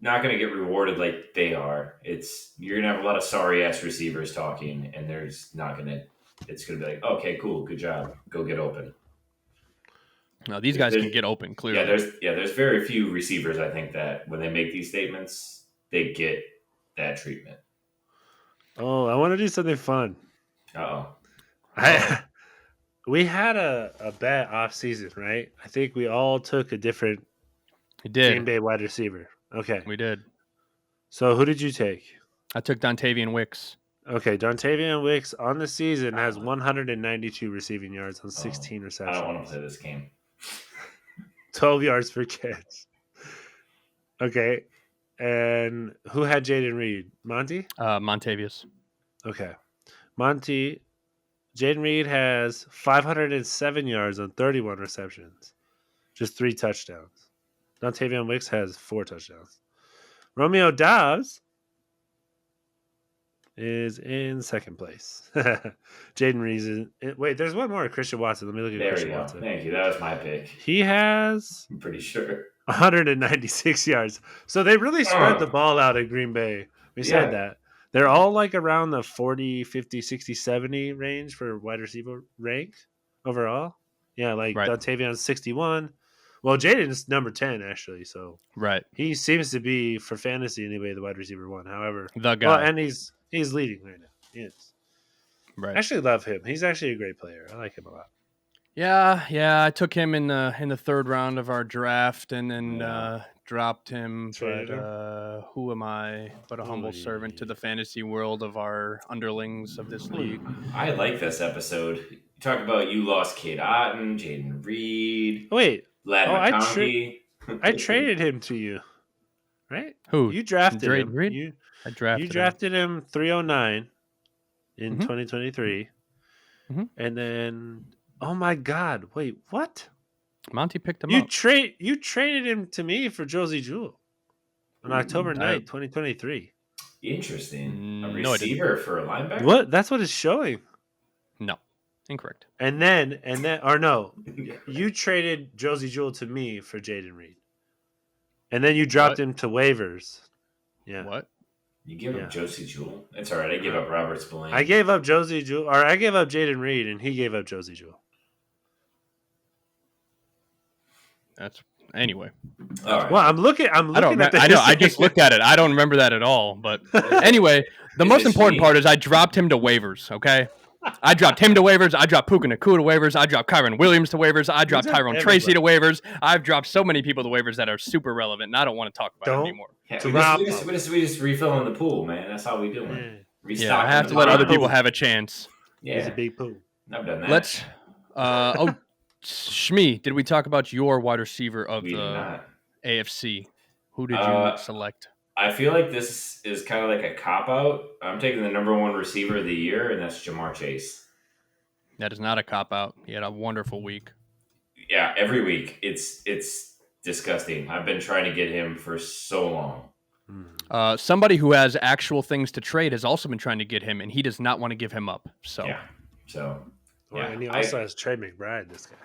not going to get rewarded like they are. You're going to have a lot of sorry ass receivers talking, and it's going to be like, okay, cool, good job, go get open. No, these guys can get open, clearly. There's very few receivers, I think, that when they make these statements, they get that treatment. Oh, I want to do something fun. Uh-oh. We had a bet off season, right? I think we all took a different Gameday wide receiver. Okay. We did. So who did you take? I took Dontavian Wicks. Okay, Dontavian Wicks on the season has 192 receiving yards on 16 receptions. I don't want to play this game. 12 yards per catch. Okay. And who had Jaden Reed? Monty? Montavious. Okay. Jaden Reed has 507 yards on 31 receptions. Just 3 touchdowns. Dontavian Wicks has 4 touchdowns. Romeo Doubs is in second place. Jaden Reed is wait, there's one more. Christian Watson. Let me look at Christian Watson. Thank you. That was my pick. He has, I'm pretty sure, 196 yards. So they really spread the ball out at Green Bay. We said that. They're all like around the 40, 50, 60, 70 range for wide receiver rank overall. Yeah, like Dontavian 61, Well, Jaden's number 10 actually, so Right. he seems to be for fantasy anyway the wide receiver one. However, The well, guy. and he's leading right now. He is. I Right. actually love him. He's actually a great player. I like him a lot. Yeah. I took him in the third round of our draft, and then Yeah. dropped him. Traded But who am I but a humble servant to the fantasy world of our underlings of this league? I like this episode. You talk about you lost Kate Otten, Jaden Reed, Wait. Lad Oh, McConkey. I traded him to you, right? Who? You drafted Drayden him. Reed? I You drafted him. drafted him 309 in Mhm. 2023. Mhm. And then oh my god, wait, what? Monty picked him You up. traded him to me for Josie Jewell on October 9th, 2023. Interesting. A No, I didn't. receiver for a linebacker? What? That's what it's showing. No, incorrect. And then or no, you traded Josie Jewell to me for Jaden Reed. And then you dropped What? him to waivers. Yeah. What? You give Yeah. up Josie Jewell? It's all right. I give up Robert Spillane. I gave up Josie Jewell, or I gave up Jaden Reed, and he gave up Josie Jewell. That's anyway. All right. Well, I'm looking I don't. at the I know. I history. just looked at it. I don't remember that at all. But anyway, the Is most it important sweet? part is I dropped him to waivers. Okay. I dropped him to waivers. I dropped Puka Nakua to waivers. I dropped Kyron Williams to waivers. I dropped dropped Tyrone Tracy to everybody. waivers. I've dropped so many people to waivers that are super relevant, and I don't want to talk about it Don't. anymore. Yeah, Drop we just refilling the pool, man. That's how we doing. Yeah. Restocking Yeah, I have the to let other pond. people have a chance. He's Yeah, a big poo. I've done that. Let's. Shmi, did we talk about your wide receiver of We did the not. AFC? Who did you Uh, select? I feel like this is kind of like a cop out. I'm taking the number one receiver of the year, and that's Jamar Chase. That is not a cop out. He had a wonderful week. Yeah, every week it's disgusting. I've been trying to get him for so long. Somebody who has actual things to trade has also been trying to get him, and he does not want to give him up. So Yeah, so Well, yeah, and he also has Trey McBride, this guy.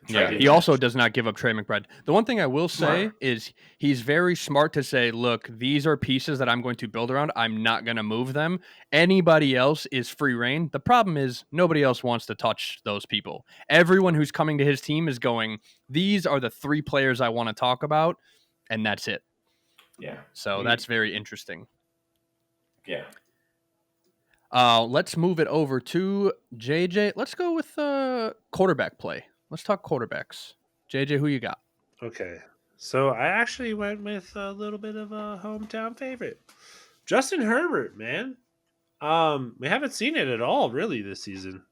yeah, he also does not give up Trey McBride. The one thing I will say is he's very smart to say, look, these are pieces that I'm going to build around. I'm not going to move them. Anybody else is free reign. The problem is nobody else wants to touch those people. Everyone who's coming to his team is going, these are the three players I want to talk about, and that's it. Yeah. So that's very interesting. Yeah. Let's move it over to JJ. Let's go with quarterback play. Let's talk quarterbacks. JJ, who you got? Okay. So I actually went with a little bit of a hometown favorite. Justin Herbert, man. We haven't seen it at all really this season.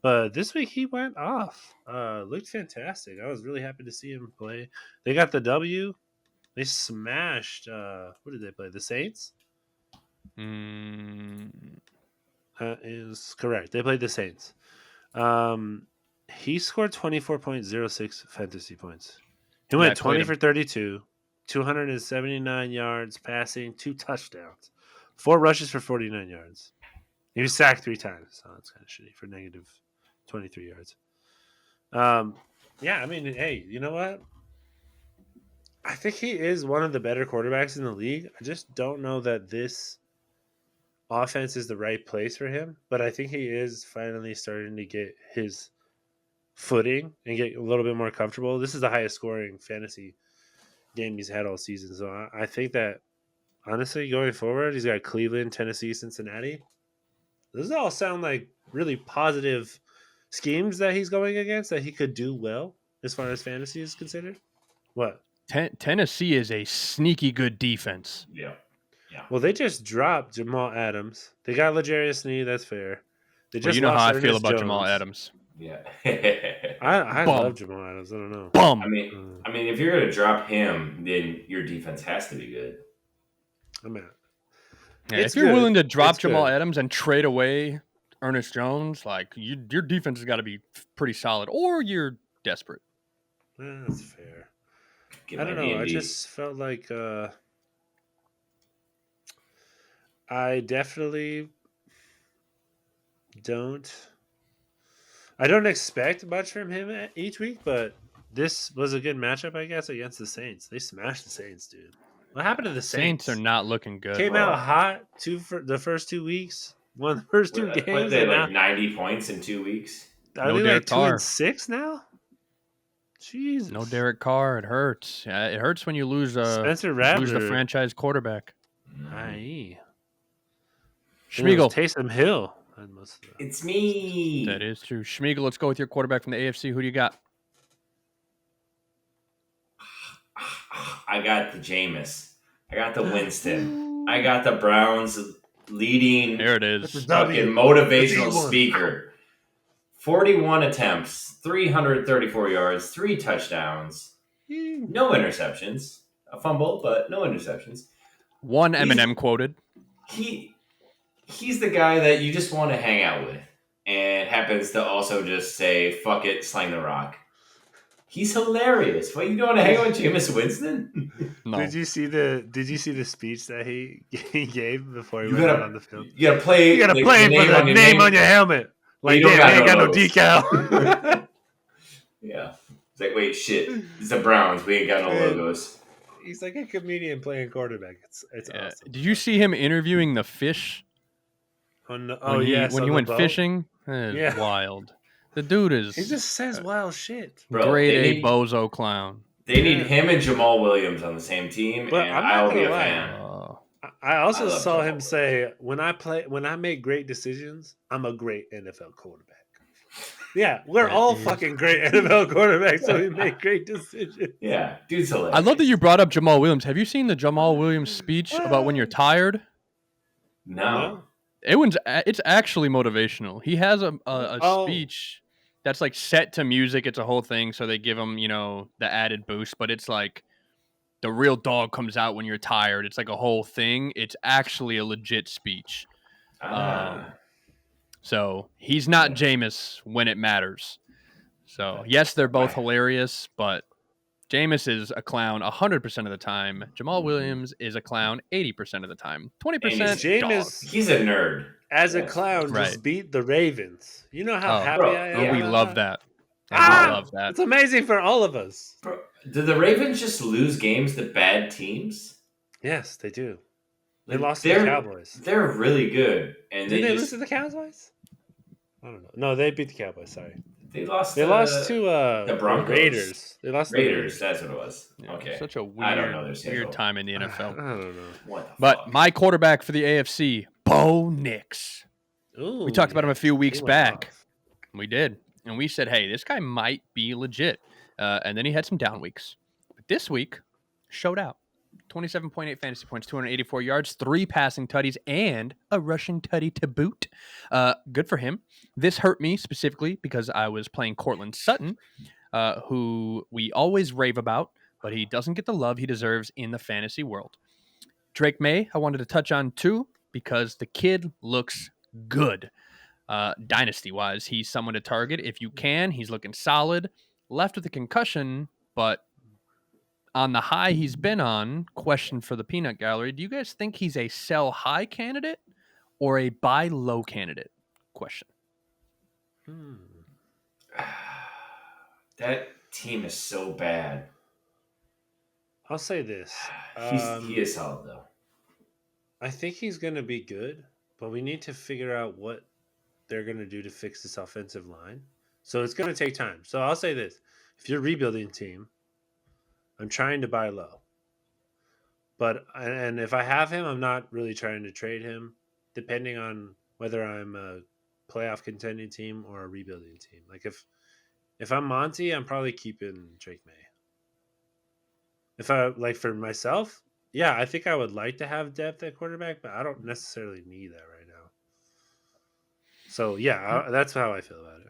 But this week he went off. Looked fantastic. I was really happy to see him play. They got the W. They smashed what did they play? The Saints? Is correct. They played the Saints. He scored 24.06 fantasy points. He went 20 for 32, 279 yards passing, 2 touchdowns, 4 rushes for 49 yards. He was sacked 3 times, so that's kind of shitty for negative 23 yards. Yeah, I mean, hey, you know what? I think he is one of the better quarterbacks in the league. I just don't know that this offense is the right place for him, but I think he is finally starting to get his footing and get a little bit more comfortable. This is the highest scoring fantasy game he's had all season. So I think that honestly, going forward, he's got Cleveland, Tennessee, Cincinnati. Those all sound like really positive schemes that he's going against that he could do well as far as fantasy is considered. What? Tennessee is a sneaky good defense. Yeah. Well, they just dropped Jamal Adams. They got L'Jarius Sneed. That's fair. They just you know how I lost feel Ernest about Jones. Jamal Adams. Yeah. I Bum. love Jamal Adams. I don't know. Bum. I mean, if you're gonna drop him, then your defense has to be good. I'm at. Yeah, It's if you're good. willing to drop It's Jamal good. Adams and trade away Ernest Jones, like your defense has got to be pretty solid, or you're desperate. That's fair. Get I my don't know. I D&D. just felt like I definitely don't. I don't expect much from him each week, but this was a good matchup, I guess, against the Saints. They smashed the Saints, dude. What happened to the Saints? Saints are not looking good. Came out hot for the first 2 weeks. Won the first 2 What, games. they had And like 90 points in 2 weeks. are No they Derek like 2 and Carr. 6 now? Jesus. No Derek Carr. It hurts. It hurts when you lose Spencer the Rattler. franchise quarterback. Aye. Schmiegel. Taysom Hill. It's me. That is true. Schmiegel, let's go with your quarterback from the AFC. Who do you got? I got the Jameis. I got the Winston. I got the Browns leading There it is. fucking motivational speaker. 41 attempts, 334 yards, 3 touchdowns, no interceptions. A fumble, but no interceptions. One Eminem quoted. He's the guy that you just want to hang out with, and happens to also just say "fuck it, slang the rock." He's hilarious. What, you don't want to hang out with Jameis Winston? No. Did you see the speech that he gave before he You went gotta- out on the field? You gotta play. You gotta the play name for the on your name on your helmet. Like, you don't damn, we ain't got no logos. decal. Yeah. It's like, wait, shit. It's the Browns. We ain't got no Man. logos. He's like a comedian playing quarterback. It's Yeah. awesome. Did you see him interviewing the fish When when he went fishing? That is Yeah. wild. The dude is He just says wild shit. Bro, grade they A need- bozo clown. They need Yeah. him and Jamal Williams on the same team, But and I'm not I'll be gonna a lie. fan. I I also love saw Jamal him say, when I make great decisions, I'm a great NFL quarterback. Yeah, we're That all is- fucking great NFL quarterbacks, so we make great decisions. Yeah, dude's hilarious. I love that you brought up Jamal Williams. Have you seen the Jamal Williams speech about when you're tired? No. It's actually motivational. He has a Oh. speech that's like set to music. It's a whole thing, so they give him, the added boost. But it's like the real dog comes out when you're tired. It's like a whole thing. It's actually a legit speech. So he's not Jameis when it matters. So yes, they're both hilarious, but Jameis is a clown 100% of the time. Jamal Williams is a clown 80% of the time. 20% Jameis- dog. He's a nerd. As a Yes. clown, Right. just beat the Ravens. You know how happy bro, I am. And we about love that. And Ah, we love that. It's amazing for all of us. Bro, did the Ravens just lose games to bad teams? Yes, they do. They Like, lost to the Cowboys. They're really good, and Did they just lose to the Cowboys? I don't know. No, they beat the Cowboys. Sorry, they lost. they lost to the Broncos. Raiders. They lost to the Raiders. That's what it was. Yeah, Okay, Such a I don't know their weird schedule. time in the I NFL. don't know. What the But fuck? my quarterback for the AFC, Bo Nix. Ooh, We talked about him a few weeks he went back. off. We did. And we said, hey, this guy might be legit. And then he had some down weeks. But this week, showed out. 27.8 fantasy points, 284 yards, 3 passing tutties, and a rushing tutty to boot. Good for him. This hurt me specifically because I was playing Cortland Sutton, who we always rave about, but he doesn't get the love he deserves in the fantasy world. Drake May, I wanted to touch on too, because the kid looks good. Dynasty-wise, he's someone to target if you can. He's looking solid. Left with a concussion, but on the high he's been on, question for the peanut gallery, do you guys think he's a sell high candidate or a buy low candidate? Question. That team is so bad. I'll say this. He is solid though. I think he's going to be good, but we need to figure out what they're going to do to fix this offensive line. So it's going to take time. So I'll say this. If you're a rebuilding team, I'm trying to buy low. And if I have him, I'm not really trying to trade him, depending on whether I'm a playoff contending team or a rebuilding team. Like if I'm Monty, I'm probably keeping Drake May. If I like for myself, yeah, I think I would like to have depth at quarterback, but I don't necessarily need that right now. So yeah, that's how I feel about it.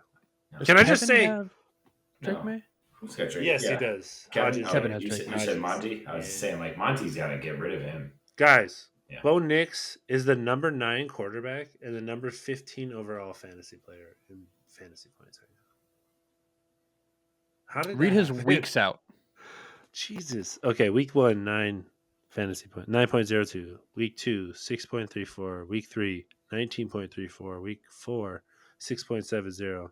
Does Can I just Kevin say- have Drake No. May? Who's got Drake? Yes, Yeah. he does. Kevin, Hodges. Kevin has you Drake. said, you said Monty? I was Yeah. saying, like, Monty's got to get rid of him. Guys, Yeah. Bo Nix is the number 9 quarterback and the number 15 overall fantasy player in fantasy points right now. How did Read that his happen? weeks out. Jesus. Okay, week 1, 9 fantasy points, 9.02. Week 2, 6.34. Week 3, 19.34. Week 4, 6.70.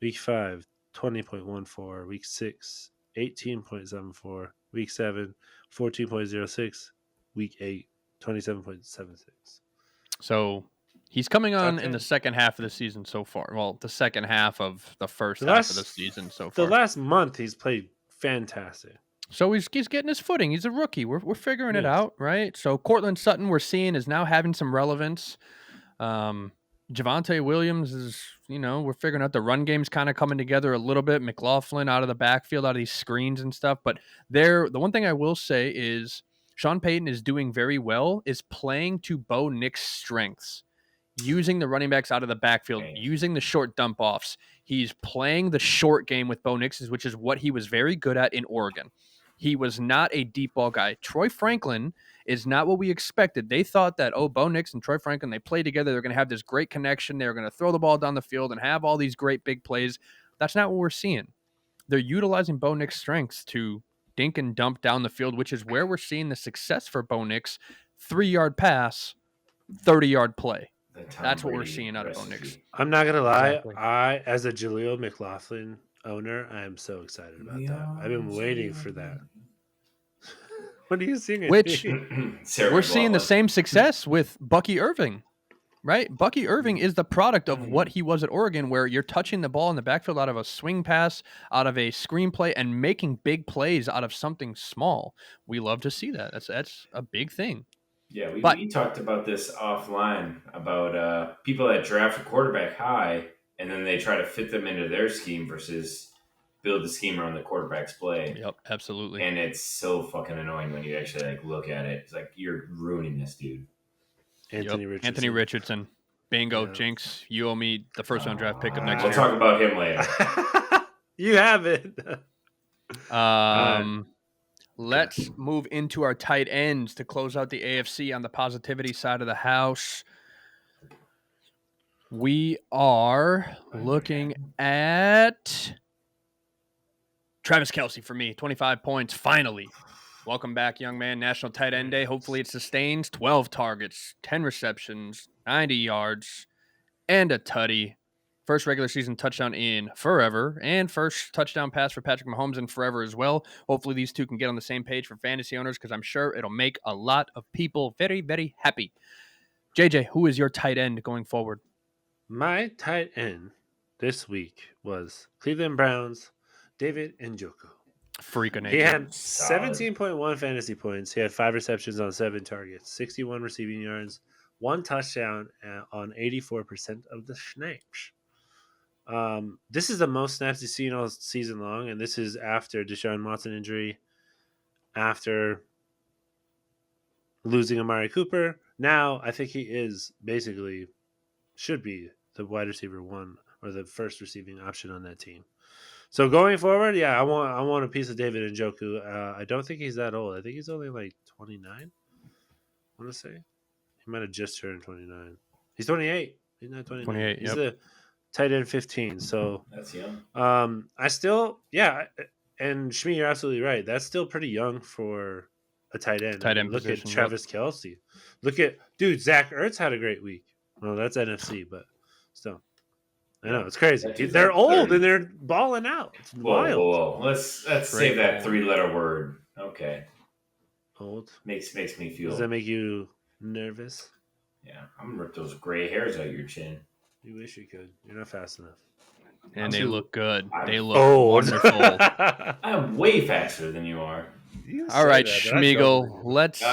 Week 5, 20.14. Week 6, 18.74. Week 7, 14.06. Week 8, 27.76. So He's coming on Top in the 10. second half of the season so far. Well, the second half of the first The half of the last season so the far. last month he's played fantastic. So he's getting his footing. He's a rookie. We're figuring it Yes. out, right? So Cortland Sutton, we're seeing, is now having some relevance. Javonte Williams is, we're figuring out the run game's kind of coming together a little bit. McLaughlin out of the backfield, out of these screens and stuff. But the one thing I will say is Sean Payton is doing very well, is playing to Bo Nix's strengths, using the running backs out of the backfield, using the short dump offs. He's playing the short game with Bo Nix, which is what he was very good at in Oregon. He was not a deep ball guy. Troy Franklin is not what we expected. They thought that, Bo Nix and Troy Franklin, they play together. They're going to have this great connection. They're going to throw the ball down the field and have all these great big plays. That's not what we're seeing. They're utilizing Bo Nix's strengths to dink and dump down the field, which is where we're seeing the success for Bo Nix. 3-yard pass, 30-yard play. That's what we're seeing out of Bo Nix. I'm not gonna lie. Exactly. I, as a Jaleel McLaughlin owner, I am so excited about that. I've been waiting for that. What are you singing? Which we're seeing the same success with Bucky Irving, right? Bucky Irving is the product of what he was at Oregon, where you're touching the ball in the backfield out of a swing pass, out of a screenplay, and making big plays out of something small. We love to see that. That's a big thing. Yeah, we talked about this offline about people that draft a quarterback high and then they try to fit them into their scheme versus build the scheme around the quarterback's play. Yep, absolutely. And it's so fucking annoying when you actually look at it. It's like, you're ruining this dude. Anthony Richardson. Bingo, yeah. Jinx. You owe me the first round draft pick of next year. We'll talk about him later. You have it. Let's move into our tight ends to close out the AFC on the positivity side of the house. We are looking at Travis Kelce for me, 25 points, finally. Welcome back, young man. National Tight End Day. Hopefully it sustains. 12 targets, 10 receptions, 90 yards, and a tutty. First regular season touchdown in forever, and first touchdown pass for Patrick Mahomes in forever as well. Hopefully these two can get on the same page for fantasy owners, because I'm sure it'll make a lot of people very, very happy. JJ, who is your tight end going forward? My tight end this week was Cleveland Browns, David Njoku. Freak of nature. He had 17.1 fantasy points. He had 5 receptions on 7 targets, 61 receiving yards, 1 touchdown on 84% of the snaps. This is the most snaps he's seen all season long, and this is after Deshaun Watson injury, after losing Amari Cooper. Now, I think he is should be the wide receiver 1 or the first receiving option on that team. So going forward, yeah, I want a piece of David Njoku. I don't think he's that old. I think he's only like 29. I want to say he might have just turned 29. He's 28. He's not 29. 28. He's a tight end 15. So that's young. I still, and Shmi, you're absolutely right. That's still pretty young for a tight end. Look at Travis Kelce. Look at Zach Ertz had a great week. Well, that's NFC, but still. I know, it's crazy. They're old and they're balling out. It's wild. Whoa. Let's save that 3-letter word. Okay. Old makes me feel. Does that make you nervous? Yeah, I'm gonna rip those gray hairs out your chin. You wish you could. You're not fast enough. And they look good. They look wonderful. I'm way faster than you are. All right, Schmiegel, let's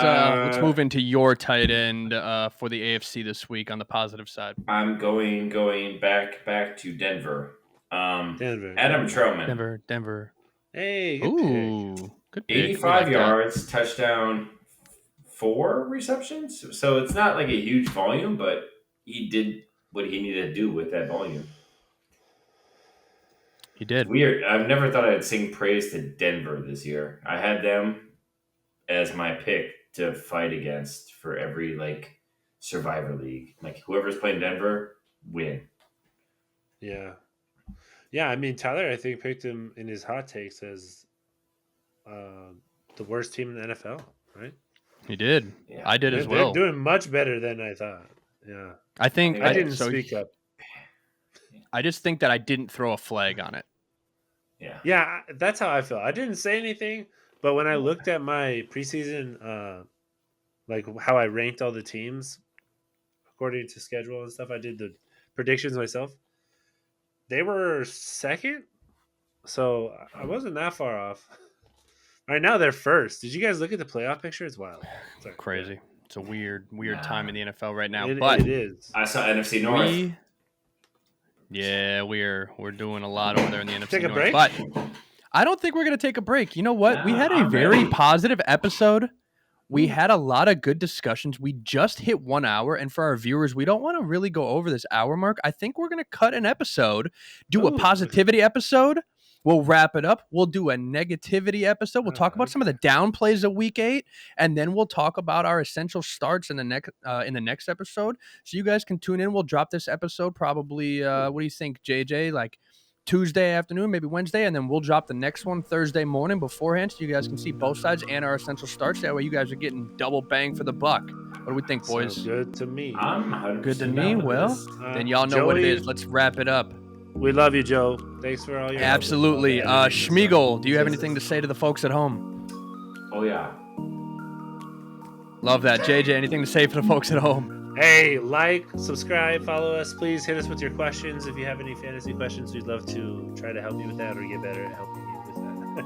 move into your tight end for the AFC this week on the positive side. I'm going back to Denver. Adam Troutman. Denver. Hey, good pick. 85 yards, touchdown, 4 receptions. So it's not like a huge volume, but he did what he needed to do with that volume. He did. Weird. I've never thought I'd sing praise to Denver this year. I had them as my pick to fight against for every Survivor League. Whoever's playing Denver, win. Yeah. Yeah, I mean, Tyler, I think, picked him in his hot takes as the worst team in the NFL, right? He did. Yeah. I did as well. They're doing much better than I thought. Yeah. I think I didn't speak up. I just think that I didn't throw a flag on it. Yeah. Yeah, that's how I feel. I didn't say anything, but when I looked at my preseason, how I ranked all the teams according to schedule and stuff. I did the predictions myself. They were second, so I wasn't that far off. Right now they're first. Did you guys look at the playoff picture? It's wild. Sorry. Crazy. Yeah. It's a weird time in the NFL right now. It but is. I saw NFC North. We're doing a lot over there in the NFC Take a North. break? But I don't think we're going to take a break. You know what? We had a I'm very ready. positive episode. We had a lot of good discussions. We just hit 1 hour. And for our viewers, we don't want to really go over this hour mark. I think we're going to cut an episode, do a positivity episode. We'll wrap it up. We'll do a negativity episode. We'll talk about some of the downplays of week 8. And then we'll talk about our essential starts in the next episode. So you guys can tune in. We'll drop this episode probably, what do you think, JJ? Like Tuesday afternoon, maybe Wednesday, and then we'll drop the next one Thursday morning beforehand so you guys can see both sides and our essential starts. That way you guys are getting double bang for the buck. What do we think, boys? Sounds good to me. I'm 100% Good to me? down with Well, this. then y'all know what it is. Let's wrap it up. We love you, Joe. Thanks for all your help. Absolutely. Schmiegel, do you have anything to say to the folks at home? Oh, yeah. Love that. JJ, anything to say for the folks at home? Hey, like, subscribe, follow us. Please hit us with your questions. If you have any fantasy questions, we'd love to try to help you with that or get better at helping you with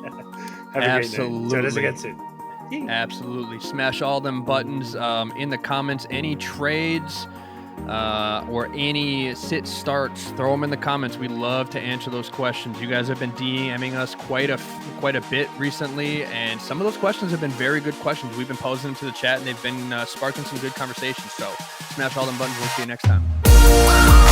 that. Have a Absolutely. great night. Join us again soon. Absolutely. Smash all them buttons in the comments. Any trades or any sit starts, throw them in the comments. We love to answer those questions. You guys have been DMing us quite a bit recently, and some of those questions have been very good questions. We've been posing them to the chat, and they've been sparking some good conversations. So smash all them buttons. We'll see you next time.